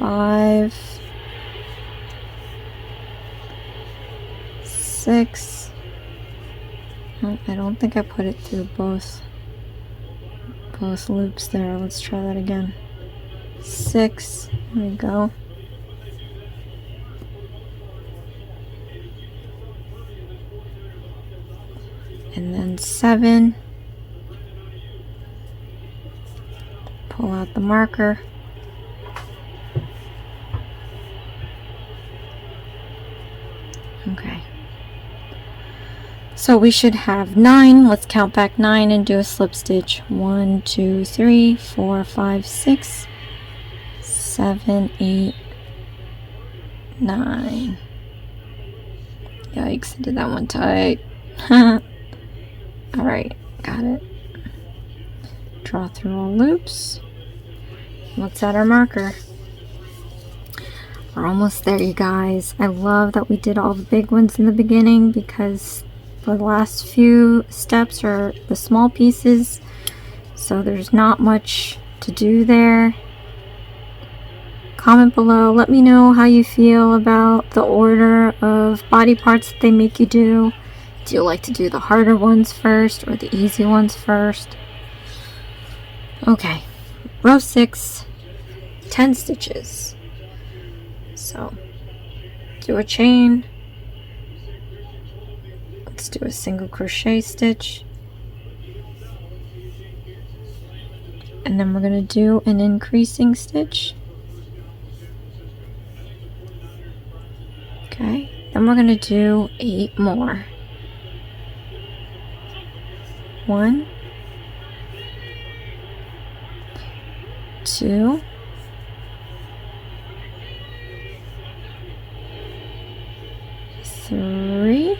5, 6. Oh, I don't think I put it through both loops there. Let's try that again. 6. There we go. And then 7. Pull out the marker. Okay. So we should have 9. Let's count back 9 and do a slip stitch. 1, 2, 3, 4, 5, 6, 7, 8, 9. Yikes, I did that one tight. Alright, got it. Draw through all loops. Let's add our marker. We're almost there, you guys. I love that we did all the big ones in the beginning because the last few steps are the small pieces, so there's not much to do there. Comment below, let me know how you feel about the order of body parts that they make you do. Do you like to do the harder ones first or the easy ones first? Okay, row 6, 10 stitches. So do a chain. Let's do a single crochet stitch. And then we're going to do an increasing stitch. Okay, then we're going to do 8 more. 1, 2, 3,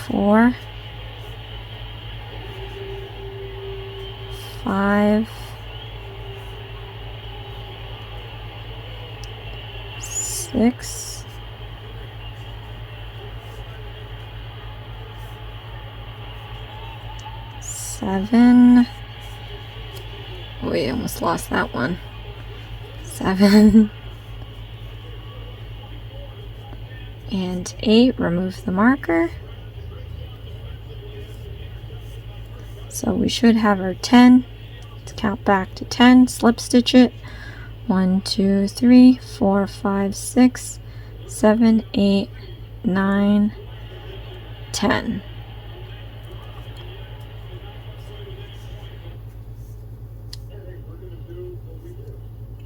4, 5, 6, 7. We almost lost that one. 7 and 8. Remove the marker. So we should have our 10. Let's count back to 10. Slip stitch it. 1, 2, 3, 4, 5, 6, 7, 8, 9, 10.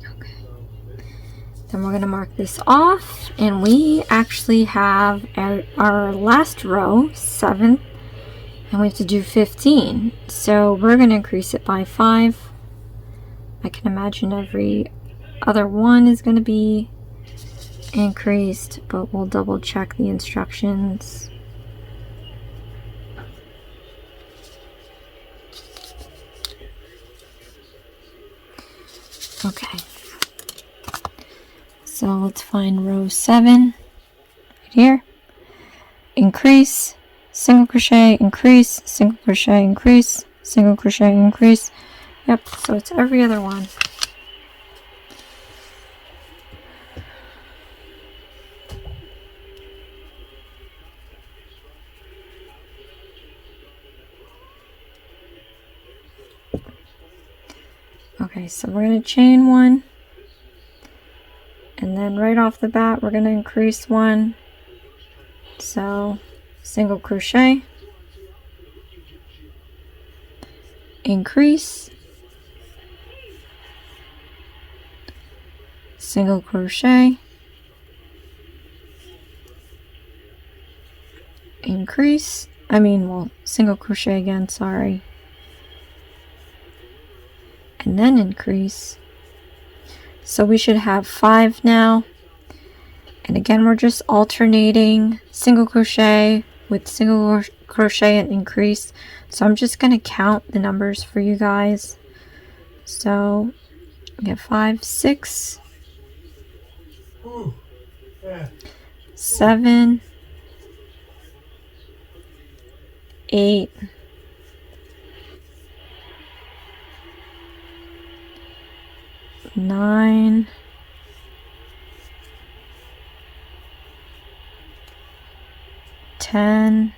Okay. Then we're going to mark this off, and we actually have our last row, 7, and we have to do 15. So we're going to increase it by 5. I can imagine every other one is going to be increased, but we'll double check the instructions. Okay, so let's find row 7 right here. Increase, single crochet, increase, single crochet, increase, single crochet, increase. Yep, so it's every other one. Okay, so we're going to chain 1, and then right off the bat we're going to increase 1. So single crochet, increase, single crochet, increase, single crochet again, sorry, and then increase. So we should have 5 now. And again, we're just alternating single crochet with single crochet and increase. So I'm just going to count the numbers for you guys. So we have 5, 6, 7, 8, 9, 10,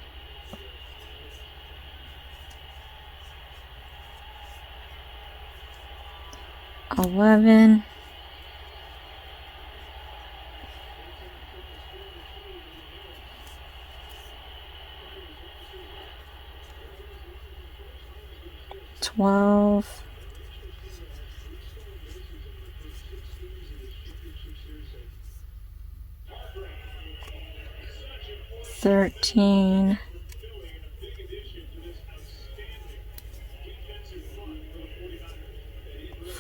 11, 12, 13,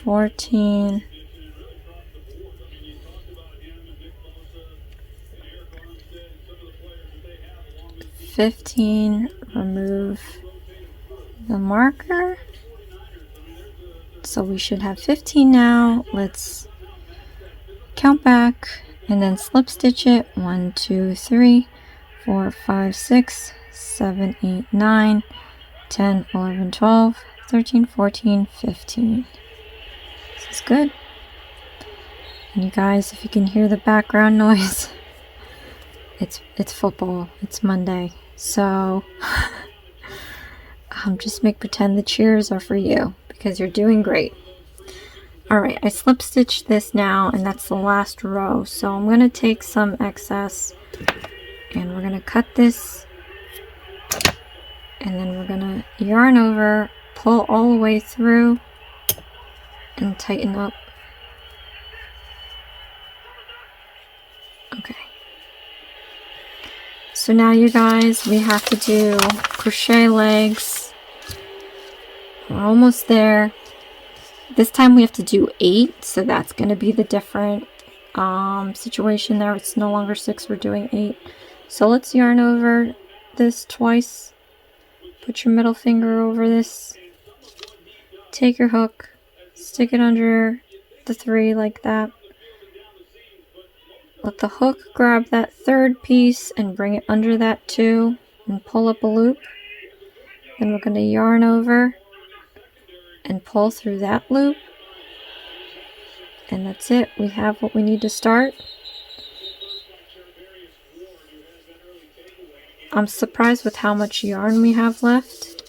14, 15, remove the marker. So we should have 15 now. Let's count back and then slip stitch it. 1, 2, 3, 4, 5, 6, 7, 8, 9, 10, 11, 12, 13, 14, 15. This is good. And you guys, if you can hear the background noise, it's football. It's Monday. So just pretend the cheers are for you because you're doing great. Alright, I slip stitched this now, and that's the last row. So I'm going to take some excess and we're going to cut this, and then we're going to yarn over, pull all the way through, and tighten up. Okay. So now you guys, we have to do crochet legs. We're almost there. This time we have to do 8, so that's going to be the different situation there. It's no longer 6, we're doing 8. So let's yarn over this twice. Put your middle finger over this. Take your hook, stick it under the 3 like that. Let the hook grab that 3rd piece and bring it under that 2 and pull up a loop. Then we're going to yarn over and pull through that loop. And that's it. We have what we need to start. I'm surprised with how much yarn we have left.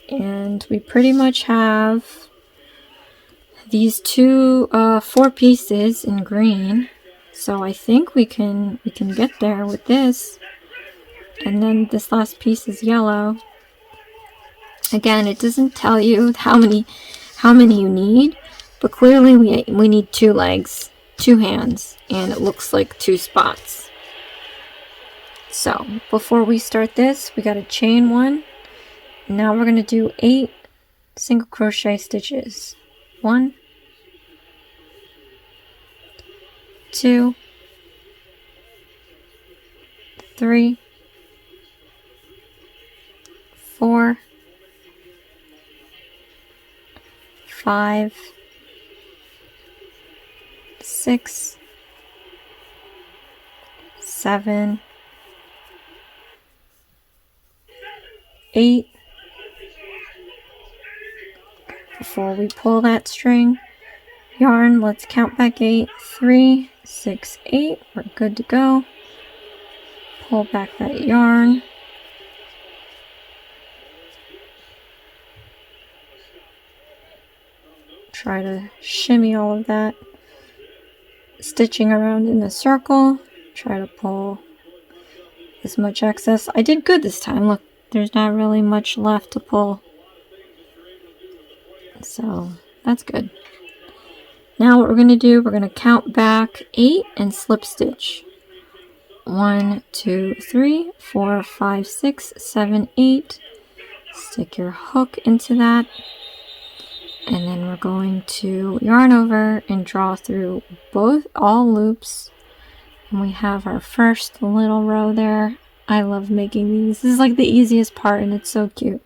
And we pretty much have these 4 pieces in green. So I think we can get there with this. And then this last piece is yellow. Again, it doesn't tell you how many you need, but clearly we need 2 legs, 2 hands, and it looks like 2 spots. So before we start this, we got to chain 1. Now we're going to do 8 single crochet stitches. 1, 2, 3, 4, 5, 6, 7, 8. Before we pull that string, yarn, let's count back 8. 3, 6, 8. We're good to go. Pull back that yarn. Try to shimmy all of that. Stitching around in a circle. Try to pull as much excess. I did good this time. Look, there's not really much left to pull. So that's good. Now what we're going to do, we're going to count back 8 and slip stitch. 1, 2, 3, 4, 5, 6, 7, 8. Stick your hook into that. And then we're going to yarn over and draw through all loops. And we have our first little row there. I love making these. This is like the easiest part and it's so cute.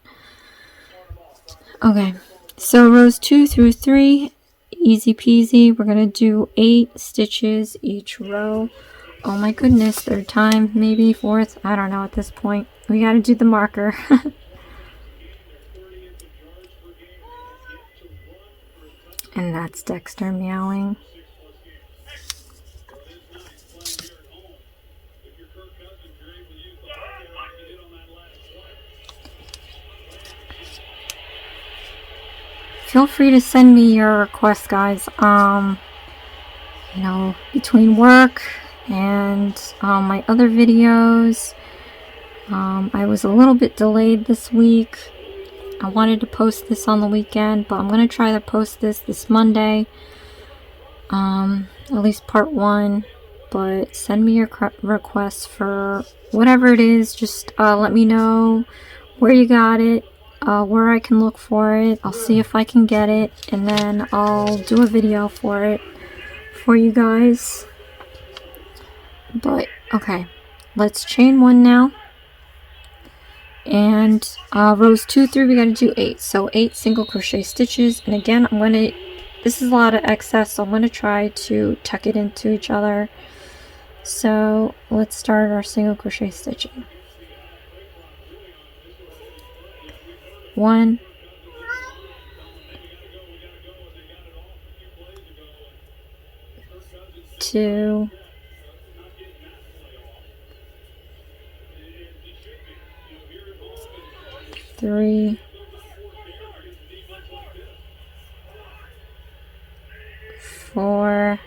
Okay, so rows 2 through 3, easy peasy. We're going to do 8 stitches each row. Oh my goodness, 3rd time, maybe 4th. I don't know at this point. We got to do the marker. And that's Dexter meowing. Feel free to send me your requests, guys. You know, between work and my other videos, I was a little bit delayed this week. I wanted to post this on the weekend, but I'm going to try to post this Monday. At least part 1. But send me your requests for whatever it is. Just let me know where you got it, where I can look for it. I'll see if I can get it, and then I'll do a video for it for you guys. But, okay. Let's chain 1 now. And rows 2 through, we got to do 8. So 8 single crochet stitches. And again, this is a lot of excess, so I'm going to try to tuck it into each other. So let's start our single crochet stitching. 1, 2, 3, 4,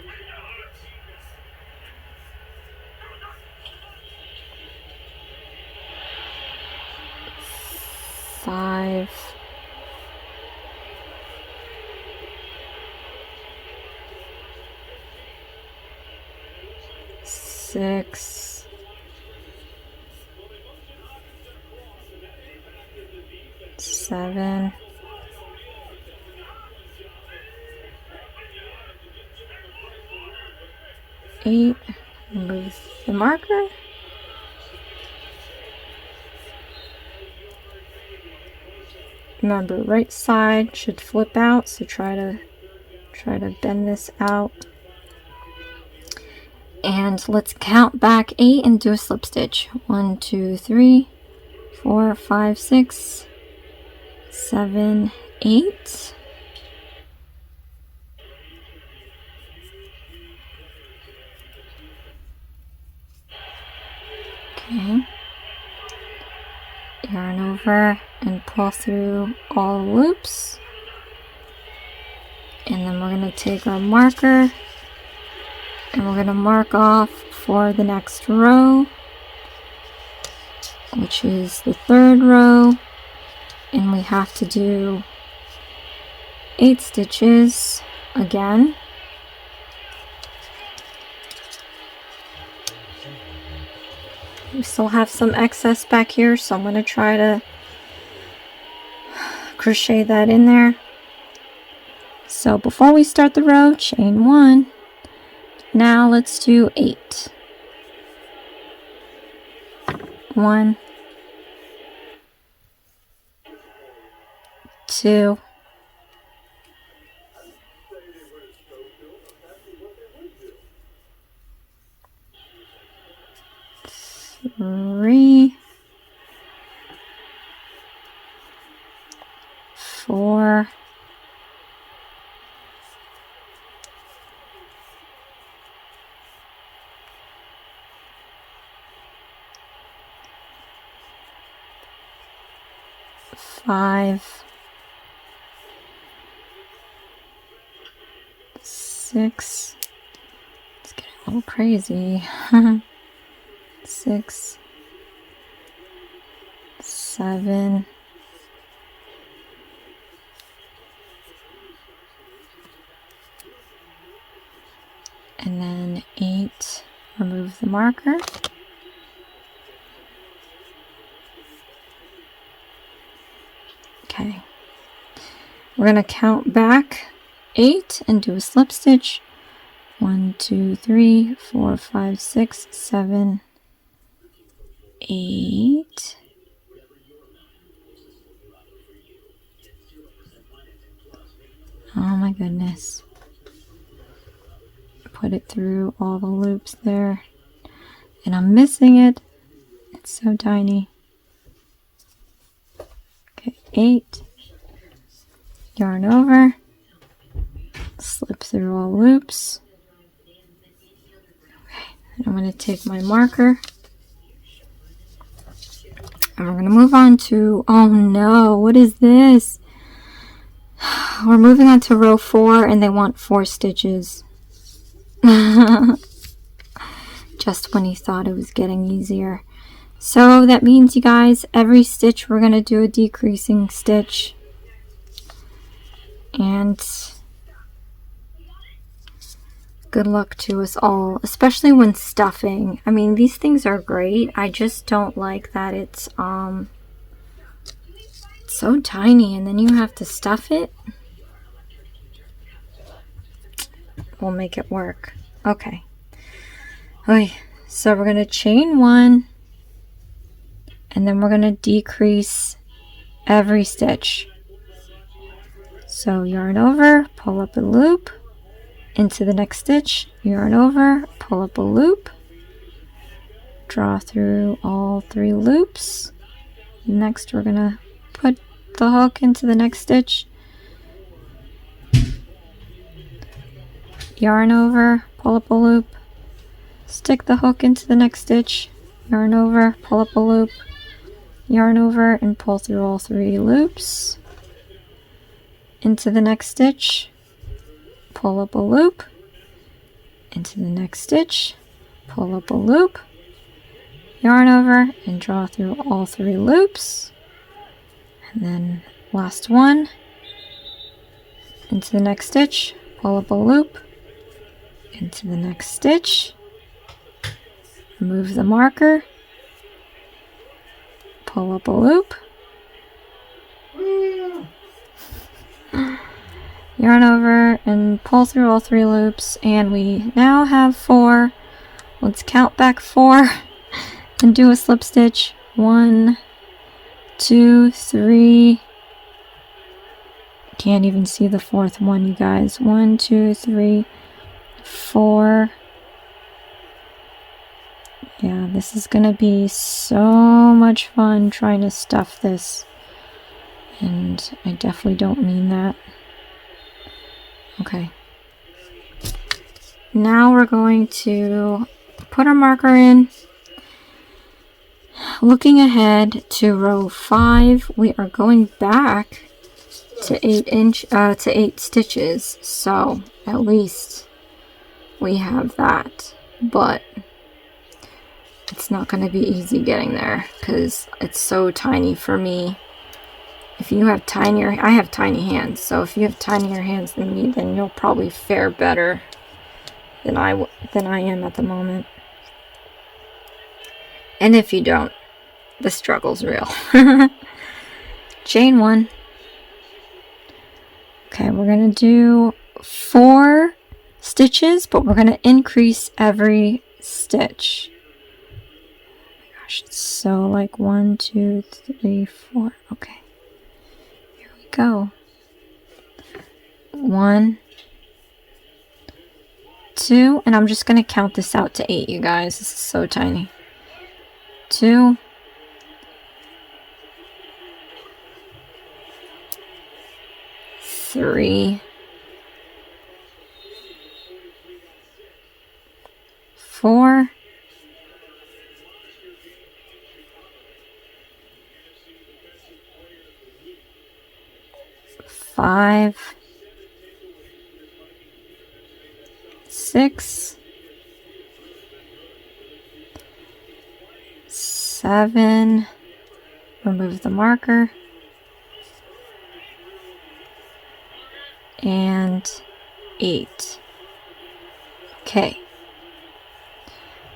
5, 6, 7, 8. Remove the marker. Remember, right side should flip out, so try to bend this out. And let's count back 8 and do a slip stitch. 1, 2, 3, 4, 5, 6, 7, 8. Okay. Yarn over and pull through all the loops. And then we're going to take our marker and we're going to mark off for the next row, which is the 3rd row, and we have to do 8 stitches again. We still have some excess back here, so I'm going to try to crochet that in there. So before we start the row, chain 1. Now let's do 8. 1, 2, 3, 4, 5, 6. It's getting a little crazy. 6, 7, 8. Remove the marker. Okay. We're going to count back 8 and do a slip stitch. 1, 2, 3, 4, 5, 6, 7, 8. Oh my goodness. Put it through all the loops there. And I'm missing it. It's so tiny. Okay, 8. Yarn over. Slip through all loops. Okay, and I'm going to take my marker. And we're going to move on to, oh no, what is this? We're moving on to row 4 and they want 4 stitches. Just when you thought it was getting easier. So that means, you guys, every stitch we're going to do a decreasing stitch. And good luck to us all, especially when stuffing. I mean, these things are great. I just don't like that it's so tiny and then you have to stuff it. We'll make it work. Okay. Okay, so we're going to chain 1 and then we're going to decrease every stitch. So yarn over, pull up a loop into the next stitch, yarn over, pull up a loop, draw through all 3 loops. Next we're going to put the hook into the next stitch, yarn over, pull up a loop, stick the hook into the next stitch, yarn over, pull up a loop, yarn over and pull through all 3 loops. Into the next stitch, pull up a loop, into the next stitch, pull up a loop, yarn over and draw through all 3 loops, and then last one, into the next stitch, pull up a loop, into the next stitch, remove the marker, pull up a loop, yarn over and pull through all 3 loops, and we now have 4. Let's count back 4 and do a slip stitch. 1, 2, 3. Can't even see the 4th one, you guys. 1, 2, 3, 4. Yeah, this is gonna be so much fun trying to stuff this, and I definitely don't mean that. Okay, now we're going to put our marker in. Looking ahead to row 5, we are going back to 8 stitches, so at least we have that, but it's not going to be easy getting there because it's so tiny for me. If you have tinier, I have tiny hands, so if you have tinier hands than me, then you'll probably fare better than I am at the moment. And if you don't, the struggle's real. Chain 1. Okay, we're going to do 4 stitches, but we're going to increase every stitch. Oh my gosh, it's so like 1, 2, 3, 4. Okay. Go. 1, 2, and I'm just going to count this out to 8, you guys. This is so tiny. 2, 3, 4, 5, 6, 7, remove the marker, and 8. Okay,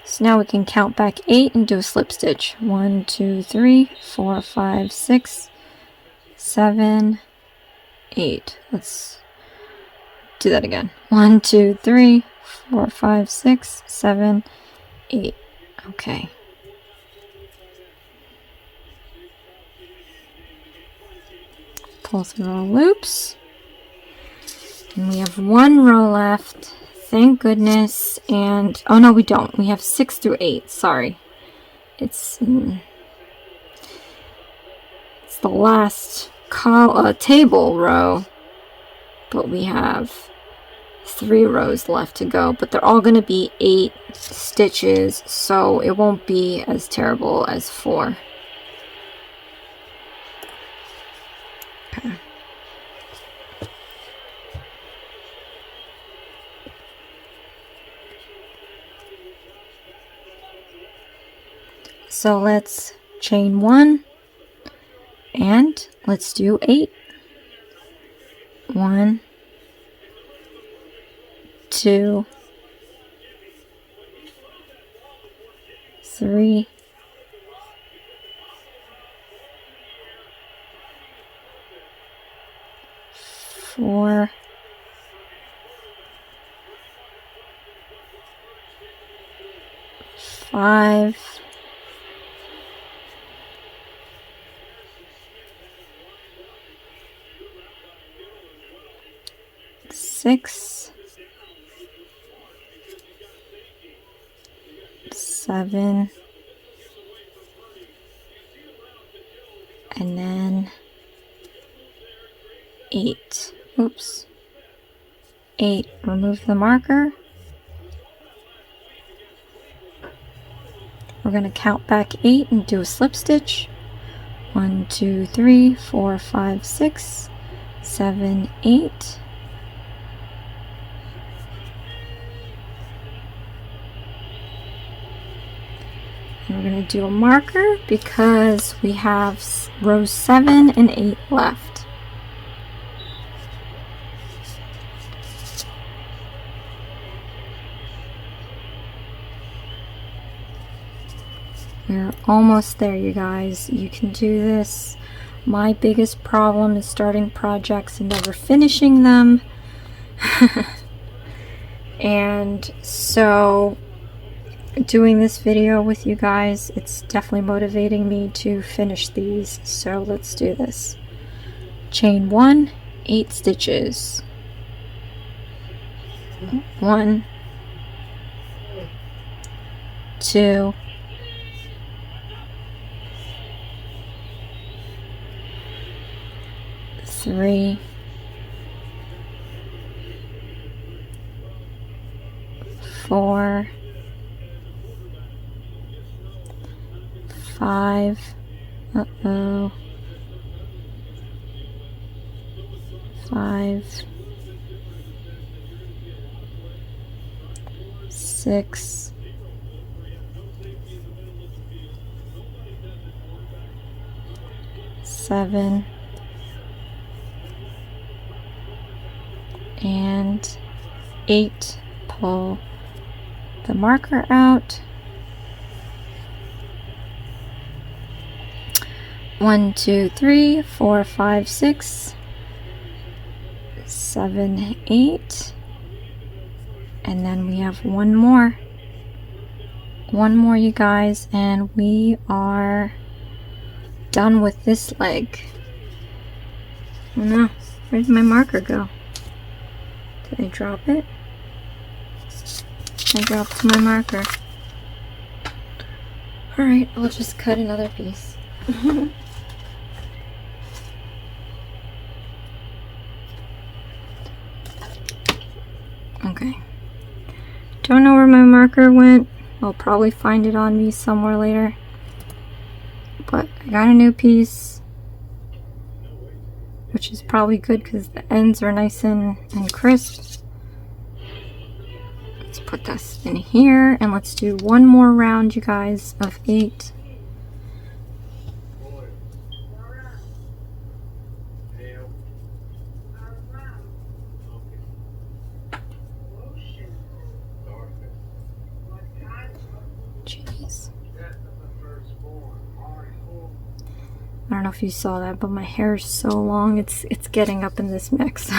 so now we can count back 8 and do a slip stitch. 1, 2, 3, 4, 5, 6, 7, 8. Let's do that again. 1, 2, 3, 4, 5, 6, 7, 8. Okay. Pull through all loops. And we have 1 row left. Thank goodness. And oh no, we don't. We have 6 through 8. Sorry. It's the last table row, but we have 3 rows left to go, but they're all going to be 8 stitches, so it won't be as terrible as 4. Okay. So let's chain 1 and let's do 8. 1, 2, 3, 4, 5, 6, 7, and then 8. Oops. 8. Remove the marker. We're going to count back 8 and do a slip stitch. 1, 2, 3, 4, 5, 6, 7, 8. And we're going to do a marker because we have rows 7 and 8 left. We're almost there, you guys. You can do this. My biggest problem is starting projects and never finishing them. And so doing this video with you guys, it's definitely motivating me to finish these. So let's do this. Chain 1, 8 stitches. 1, 2, 3, 4, 5, 5, 6, 7, and 8. Pull the marker out. 1, 2, 3, 4, 5, 6, 7, 8, and then we have one more, you guys, and we are done with this leg. Oh no, where did my marker go? Did I drop it? I dropped my marker. Alright, I'll just cut another piece. Okay. Don't know where my marker went. I'll probably find it on me somewhere later. But I got a new piece, which is probably good because the ends are nice and crisp. Let's put this in here and let's do one more round, you guys, of 8. Jeez. I don't know if you saw that, but my hair is so long, it's getting up in this mix.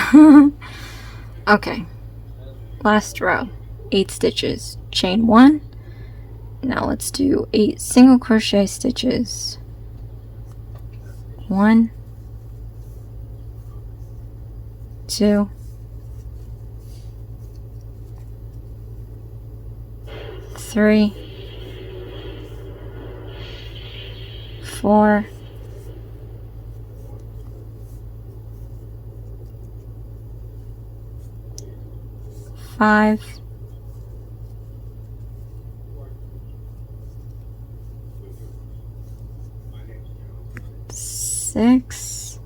Okay, last row, 8 stitches, chain 1. Now let's do 8 single crochet stitches. 1, 2, 3, 4, 5, 6,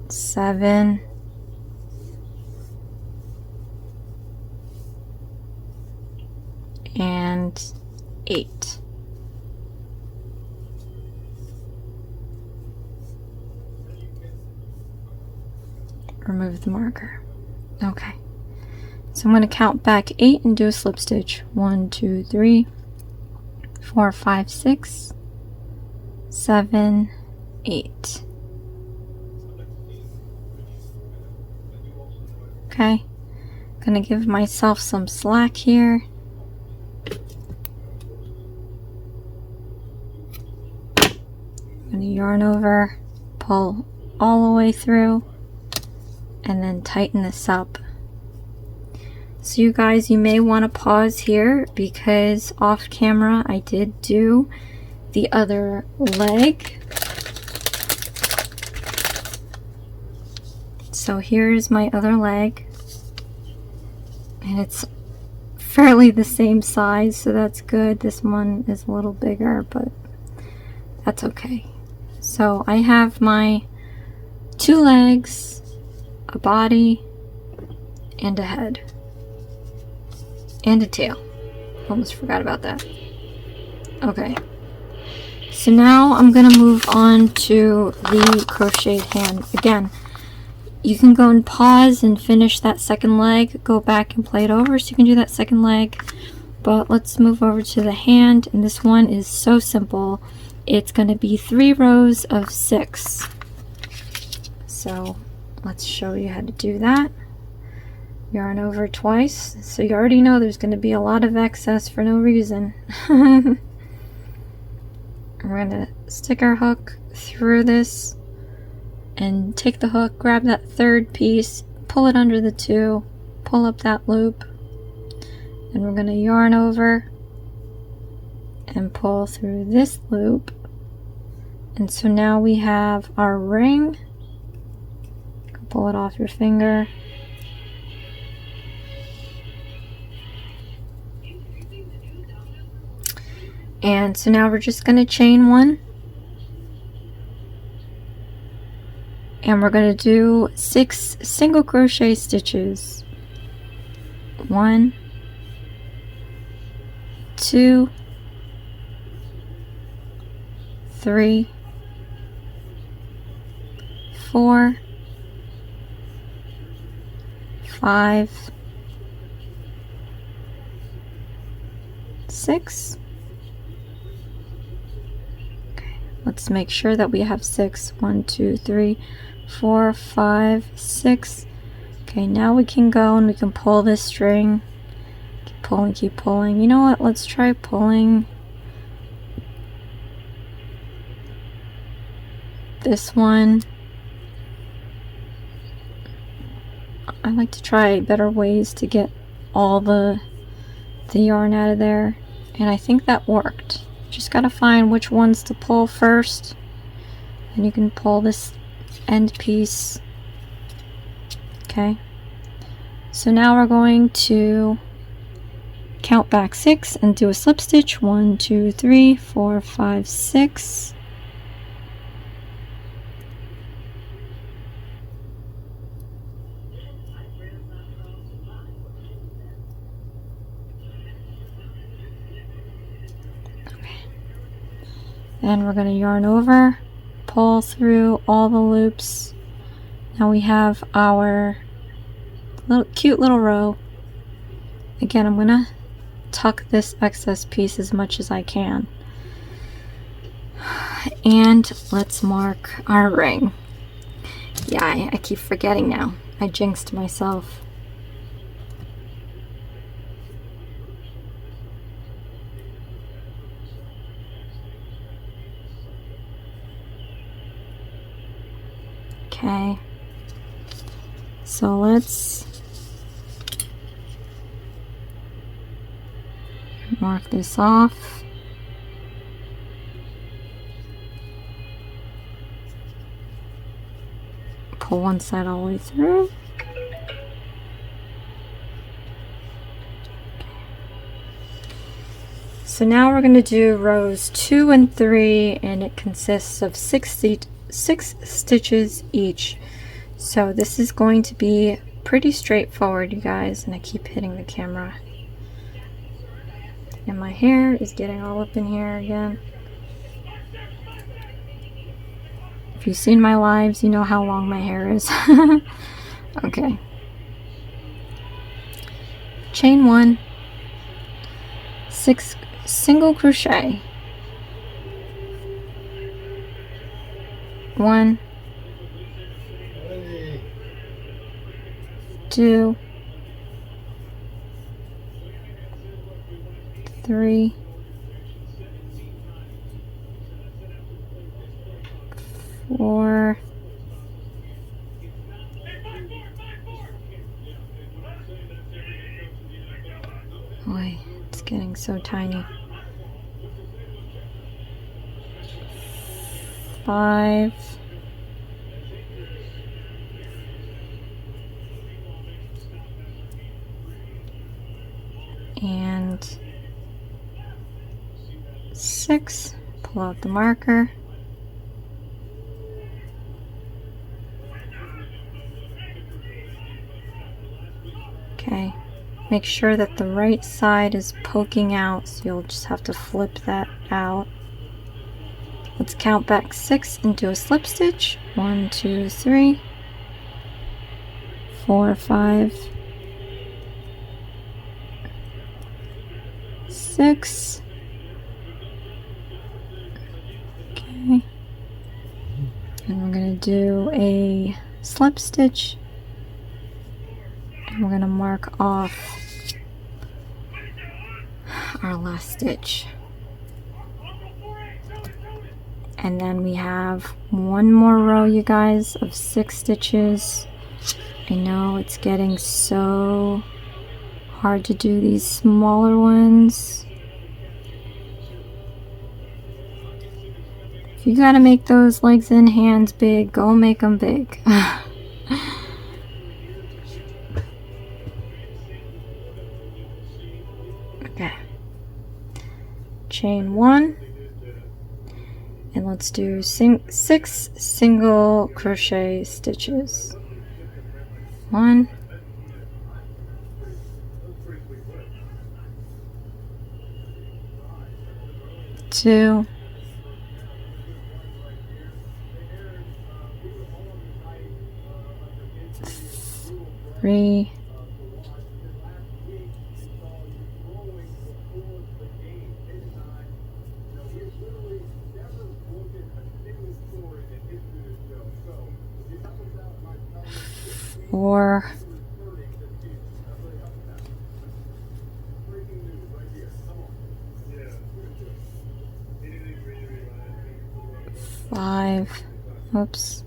7, 8. Remove the marker. Okay, so I'm going to count back 8 and do a slip stitch. 1, 2, 3, 4, 5, 6, 7, 8. Okay, gonna give myself some slack here. Gonna yarn over, pull all the way through, and then tighten this up. So you guys, you may want to pause here because off camera I did do the other leg. So here's my other leg, and it's fairly the same size, so that's good. This one is a little bigger, but that's okay. So I have my 2 legs, a body, and a head, and a tail. Almost forgot about that. Okay. So now I'm going to move on to the crocheted hand. Again, you can go and pause and finish that second leg, go back and play it over, so you can do that second leg. But let's move over to the hand, and this one is so simple. It's going to be 3 rows of 6. So let's show you how to do that. Yarn over twice, so you already know there's going to be a lot of excess for no reason. We're going to stick our hook through this and take the hook, grab that 3rd piece, pull it under the 2, pull up that loop, and we're going to yarn over and pull through this loop. And so now we have our ring. Pull it off your finger. And so now we're just going to chain 1. And we're going to do 6 single crochet stitches. 1, 2, 3, 4, 5, 6. Okay, let's make sure that we have 6. 1, 2, 3, 4, 5, 6. Okay, now we can go and we can pull this string. Keep pulling, keep pulling. You know what? Let's try pulling this one. I like to try better ways to get all the yarn out of there, and I think that worked. Just gotta find which ones to pull first, and you can pull this end piece. Okay, so now we're going to count back 6 and do a slip stitch. 1, 2, 3, 4, 5, 6. Then we're going to yarn over, pull through all the loops. Now we have our cute little row. Again, I'm going to tuck this excess piece as much as I can. And let's mark our ring. Yeah, I keep forgetting now. I jinxed myself. Okay, so let's mark this off. Pull one side all the way through. So now we're going to do rows 2 and 3, and it consists of 6 stitches each. So this is going to be pretty straightforward, you guys, and I keep hitting the camera. And my hair is getting all up in here again. If you've seen my lives, you know how long my hair is. Okay. Chain 1, 6 single crochet. 1, 2, 3, 4, 5, it's getting so tiny. 5, and 6. Pull out the marker. Okay, make sure that the right side is poking out, so you'll just have to flip that out. Let's count back 6 and do a slip stitch. 1, 2, 3, 4, 5, 6. Okay, and we're going to do a slip stitch, and we're going to mark off our last stitch. And then we have one more row, you guys, of 6 stitches. I know it's getting so hard to do these smaller ones. If you gotta make those legs and hands big, go make them big. Okay. Chain 1. And let's do 6 single crochet stitches. 1, 2, 3, 4, 5, oops,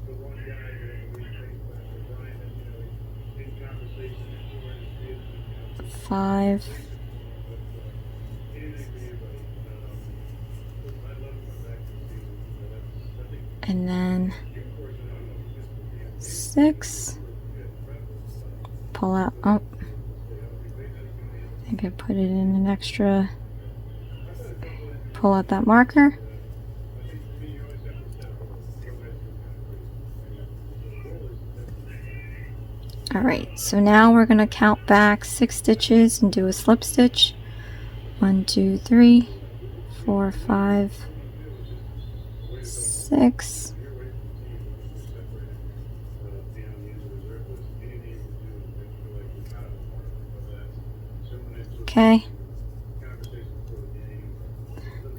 5, and then 6. Pull out, oh, I think I put it in an extra, pull out that marker. Alright, so now we're going to count back 6 stitches and do a slip stitch. 1, 2, 3, 4, 5, 6. Okay.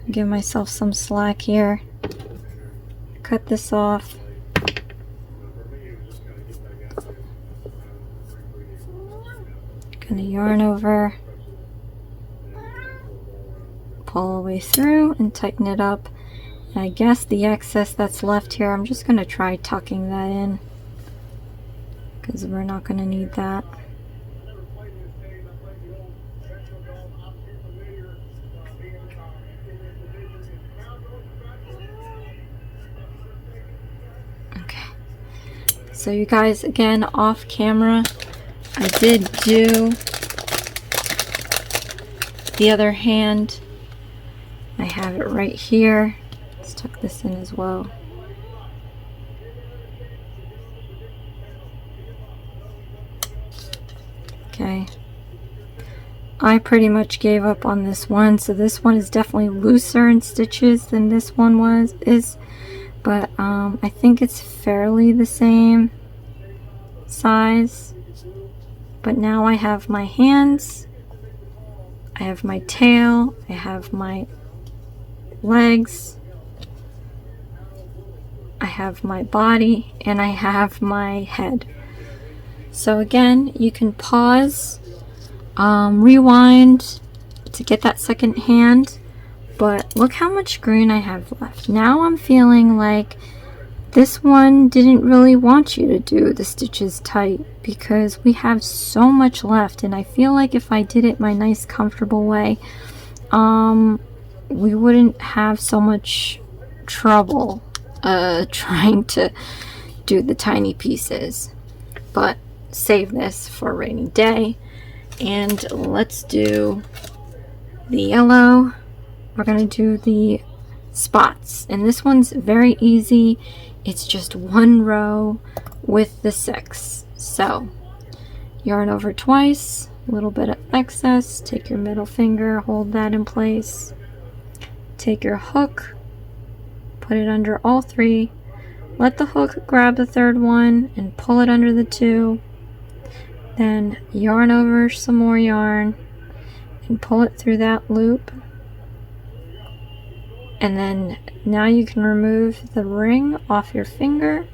Give myself some slack here. Cut this off. Gonna yarn over, pull all the way through and tighten it up. And I guess the excess that's left here, I'm just gonna try tucking that in because we're not gonna need that. Okay, so you guys, again, off camera, I did do the other hand. I have it right here. Let's tuck this in as well. Okay. I pretty much gave up on this one, so this one is definitely looser in stitches than this one is, but I think it's fairly the same size. But now I have my hands, I have my tail, I have my legs, I have my body, and I have my head. So again, you can pause, rewind to get that second hand, but look how much green I have left. Now I'm feeling like this one didn't really want you to do the stitches tight because we have so much left, and I feel like if I did it my nice comfortable way, we wouldn't have so much trouble trying to do the tiny pieces. But save this for a rainy day, and let's do the yellow, we're going to do the spots. And this one's very easy. It's just one row with the 6. So yarn over twice, a little bit of excess, take your middle finger, hold that in place, take your hook, put it under all 3, let the hook grab the 3rd one and pull it under the 2, then yarn over some more yarn and pull it through that loop, and then now you can remove the ring off your finger,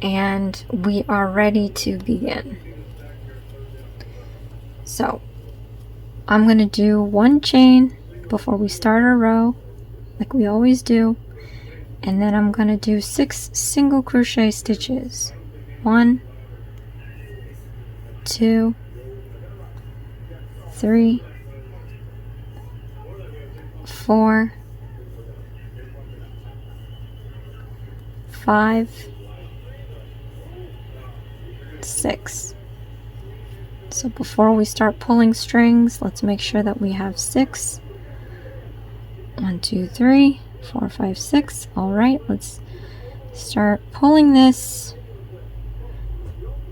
and we are ready to begin. So I'm going to do 1 chain before we start our row like we always do, and then I'm going to do 6 single crochet stitches. 1, 2, 3, 4, 5, 6. So before we start pulling strings, let's make sure that we have 6. 1, 2, 3, 4, 5, 6. All right, let's start pulling this.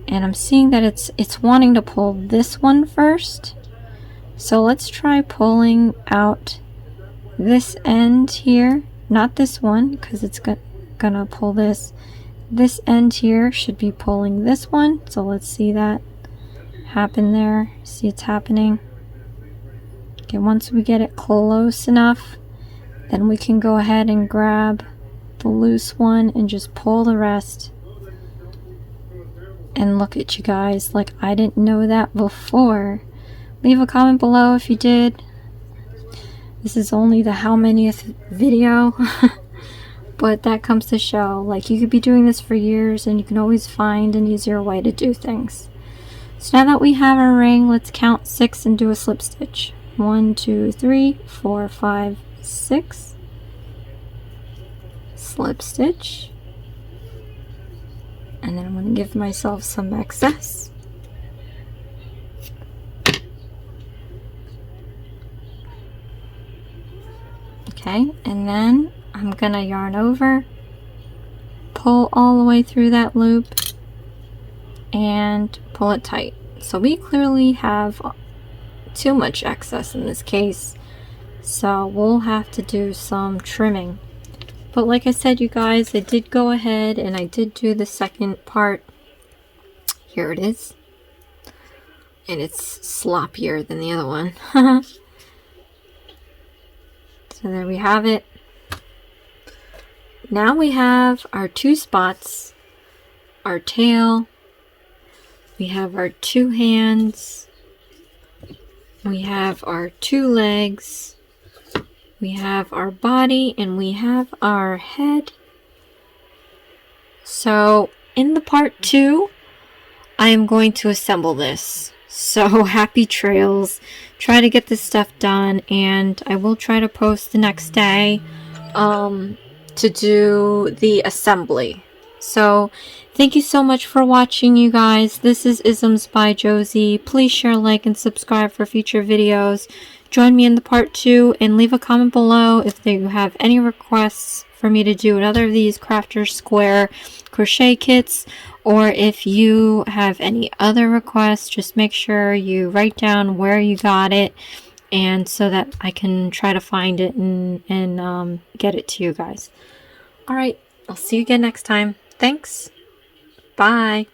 And I'm seeing that it's wanting to pull this one first. So let's try pulling out this end here, not this one, because it's gonna pull this. This end here should be pulling this one. So let's see that happen there. See it's happening. Okay, once we get it close enough, then we can go ahead and grab the loose one and just pull the rest. And look at you guys, like I didn't know that before. Leave a comment below if you did. This is only the how manyth video, but that comes to show, like, you could be doing this for years and you can always find an easier way to do things. So now that we have our ring, let's count 6 and do a slip stitch. 1, 2, 3, 4, 5, 6. Slip stitch. And then I'm going to give myself some excess. Okay, and then I'm going to yarn over, pull all the way through that loop, and pull it tight. So we clearly have too much excess in this case, so we'll have to do some trimming. But like I said, you guys, I did go ahead and I did do the second part. Here it is. And it's sloppier than the other one. So there we have it. Now we have our 2 spots, our tail, we have our 2 hands, we have our 2 legs, we have our body, and we have our head. So in the part 2, I am going to assemble this. So happy trails. Try to get this stuff done, and I will try to post the next day to do the assembly. So thank you so much for watching, you guys. This is Isms by Josie. Please share, like, and subscribe for future videos. Join me in the part 2 and leave a comment below if you have any requests for me to do another of these Crafter Square crochet kits, or if you have any other requests, just make sure you write down where you got it, and so that I can try to find it and get it to you guys. Alright, I'll see you again next time. Thanks. Bye.